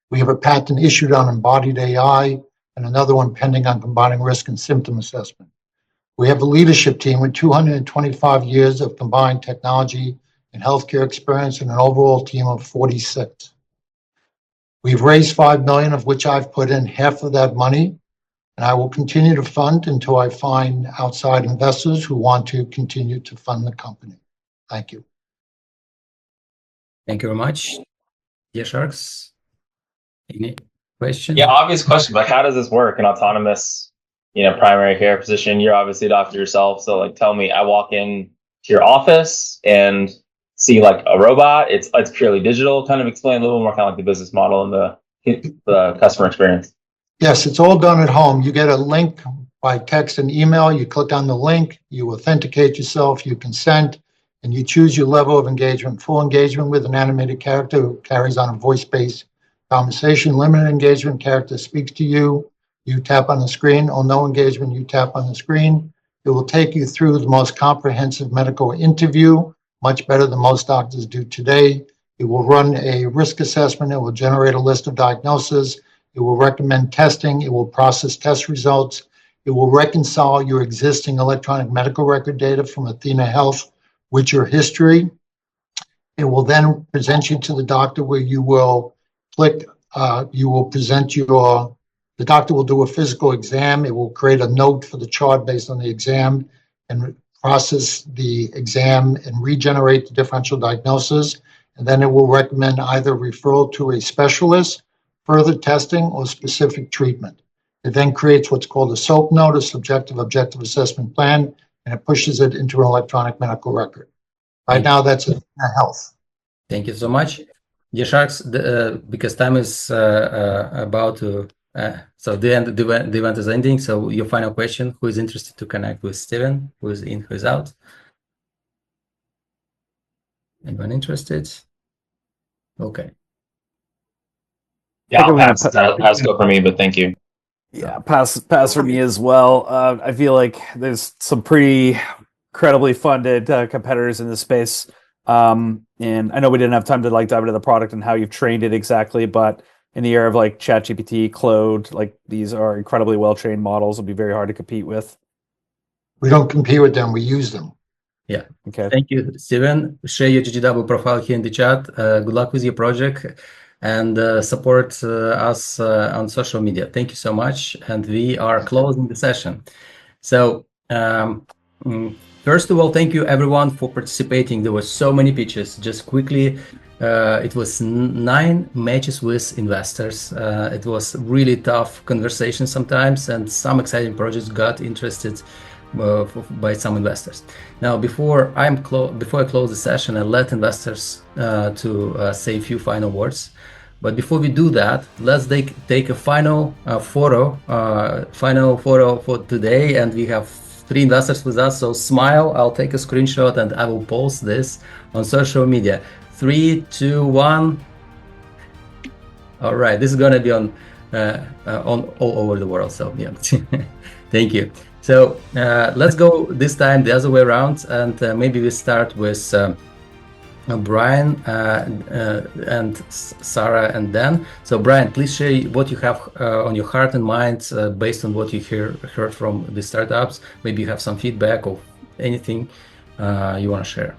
We have a patent issued on embodied AI and another one pending on combining risk and symptom assessment. We have a leadership team with 225 years of combined technology and healthcare experience and an overall team of 46. We've raised $5 million, of which I've put in half of that money, and I will continue to fund until I find outside investors who want to continue to fund the company. Thank you. Thank you very much. Dear Sharks, any questions? Yeah, obvious question, but how does this work? An autonomous, primary care physician? You're obviously a doctor yourself, so tell me. I walk in to your office and see a robot. It's purely digital. Kind of explain a little more, kind of like the business model and the customer experience. Yes, it's all done at home. You get a link by text and email. You click on the link, you authenticate yourself, you consent, and you choose your level of engagement. Full engagement with an animated character who carries on a voice-based conversation. Limited engagement, character speaks to you. You tap on the screen. Or no engagement, you tap on the screen. It will take you through the most comprehensive medical interview, much better than most doctors do today. It will run a risk assessment. It will generate a list of diagnoses. It will recommend testing. It will process test results. It will reconcile your existing electronic medical record data from Athena Health with your history. It will then present you to the doctor where you will click, the doctor will do a physical exam. It will create a note for the chart based on the exam and process the exam and regenerate the differential diagnosis. And then it will recommend either referral to a specialist, further testing, or specific treatment. It then creates what's called a SOAP note, a subjective objective assessment plan, and it pushes it into an electronic medical record. Right now, that's Athena Health. Thank you so much. Dear Sharks, because time is about to, so the event is ending. So your final question, who is interested to connect with Steven? Who is in, who is out? Anyone interested? Okay. Yeah, I'll pass. I'll go for me, but thank you. Yeah, pass for me as well. I feel like there's some pretty incredibly funded competitors in this space, and I know we didn't have time to like dive into the product and how you've trained it exactly, but in the era of like ChatGPT, Claude, like these are incredibly well trained models. It'll be very hard to compete with. We don't compete with them, we use them. Yeah. Okay. Thank you, Steven. Share your GGW profile here in the chat. Good luck with your project and support us on social media. Thank you so much. And we are closing the session. So, first of all, thank you everyone for participating. There were so many pitches. Just quickly, it was 9 matches with investors. It was really tough conversation sometimes, and some exciting projects got interested by some investors. Now, before I close the session, I let investors to say a few final words. But before we do that, let's take a final photo for today, and we have 3 investors with us. So smile. I'll take a screenshot and I will post this on social media. 3, 2, 1. All right, this is gonna be on all over the world. So yeah, thank you. So let's go this time the other way around, and maybe we start with Brian and Sarah and Dan. So Brian, please share what you have on your heart and mind based on what you heard from the startups. Maybe you have some feedback or anything you want to share.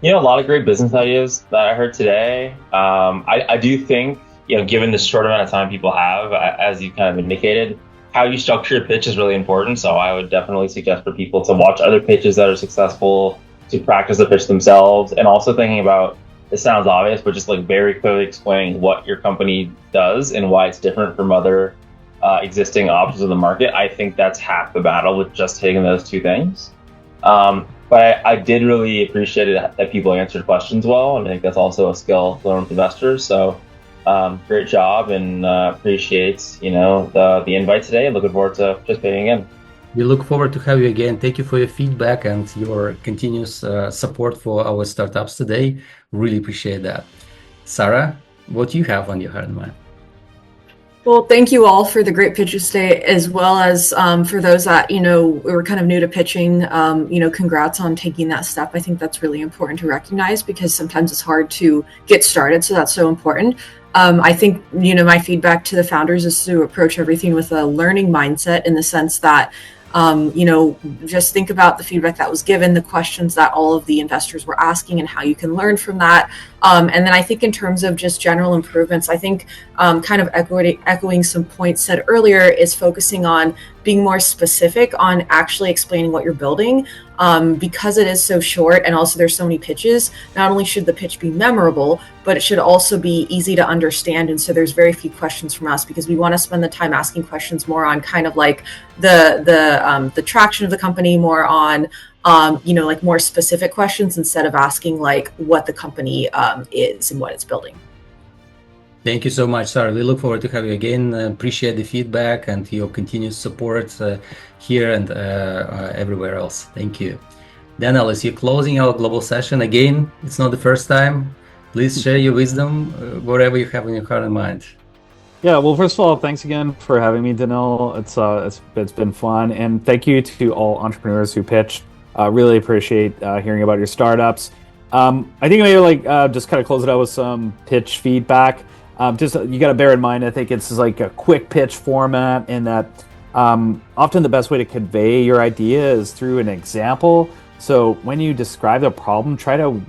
A lot of great business ideas that I heard today. I do think, given the short amount of time people have, as you kind of indicated, how you structure your pitch is really important. So I would definitely suggest for people to watch other pitches that are successful, to practice the pitch themselves, and also thinking about, it sounds obvious, but just like very clearly explaining what your company does and why it's different from other existing options in the market. I think that's half the battle with just taking those 2 things. But I did really appreciate it that people answered questions well, and I think that's also a skill to learn with investors. So great job, and appreciate the invite today, and looking forward to participating again. We look forward to have you again. Thank you for your feedback and your continuous support for our startups today. Really appreciate that. Sarah, what do you have on your heart and mind? Well, thank you all for the great pitches today, as well as for those that, were kind of new to pitching, congrats on taking that step. I think that's really important to recognize, because sometimes it's hard to get started. So that's so important. I think, my feedback to the founders is to approach everything with a learning mindset, in the sense that, just think about the feedback that was given, the questions that all of the investors were asking, and how you can learn from that. And then I think in terms of just general improvements, I think kind of echoing some points said earlier, is focusing on being more specific on actually explaining what you're building, because it is so short, and also there's so many pitches. Not only should the pitch be memorable, but it should also be easy to understand. And so there's very few questions from us, because we want to spend the time asking questions more on kind of like the traction of the company, more on like more specific questions, instead of asking like what the company is and what it's building. Thank you so much, Sarah. We look forward to having you again. Appreciate the feedback and your continued support here and everywhere else. Thank you. Dan, Ellis, you're closing our global session again. It's not the first time. Please share your wisdom, whatever you have in your heart and mind. Yeah, well, first of all, thanks again for having me, Daniil. It's been fun, and thank you to all entrepreneurs who pitched. Really appreciate hearing about your startups. I think maybe just kind of close it out with some pitch feedback. Just you got to bear in mind, I think it's like a quick pitch format, in that often the best way to convey your idea is through an example. So when you describe the problem, try to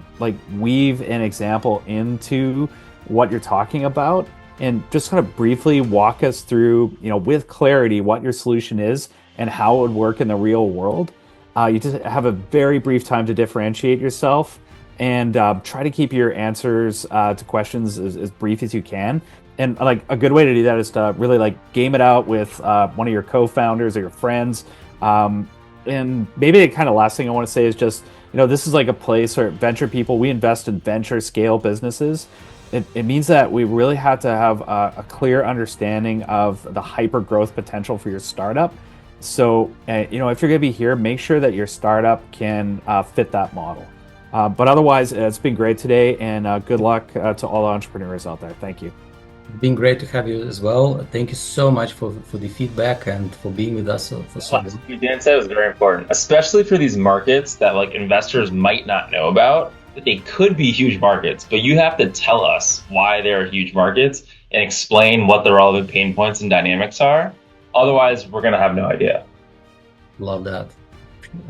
weave an example into what you're talking about, and just kind of briefly walk us through, with clarity, what your solution is and how it would work in the real world. You just have a very brief time to differentiate yourself, and try to keep your answers to questions as brief as you can. And a good way to do that is to really game it out with one of your co-founders or your friends. And maybe the kind of last thing I want to say is just, this is like a place where venture people, we invest in venture scale businesses. It means that we really have to have a clear understanding of the hyper growth potential for your startup. So, if you're going to be here, make sure that your startup can fit that model. But otherwise, it's been great today, and good luck to all the entrepreneurs out there. Thank you. It's been great to have you as well. Thank you so much for the feedback and for being with us for so long. What you did say was very important, especially for these markets that like investors might not know about. They could be huge markets, but you have to tell us why they're huge markets and explain what the relevant pain points and dynamics are. Otherwise, we're going to have no idea. Love that.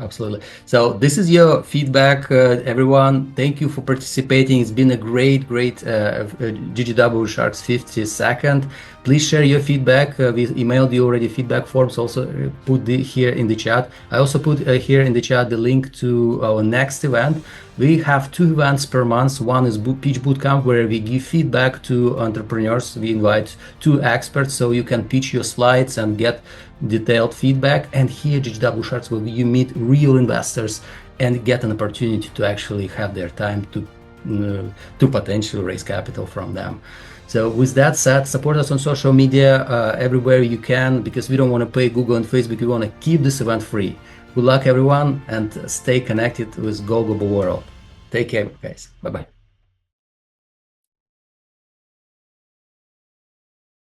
Absolutely. So this is your feedback, everyone. Thank you for participating. It's been a great GGW Sharks 52nd. Please share your feedback. We emailed you already feedback forms. Also put here in the chat. I also put here in the chat the link to our next event. We have 2 events per month. One is Pitch Bootcamp, where we give feedback to entrepreneurs. We invite 2 experts, so you can pitch your slides and get detailed feedback. And here, GGW Sharks, where you meet real investors and get an opportunity to actually have their time to potentially raise capital from them. So with that said, support us on social media everywhere you can, because we don't want to pay Google and Facebook. We want to keep this event free. Good luck, everyone, and stay connected with Go Global World. Take care, guys. Bye-bye.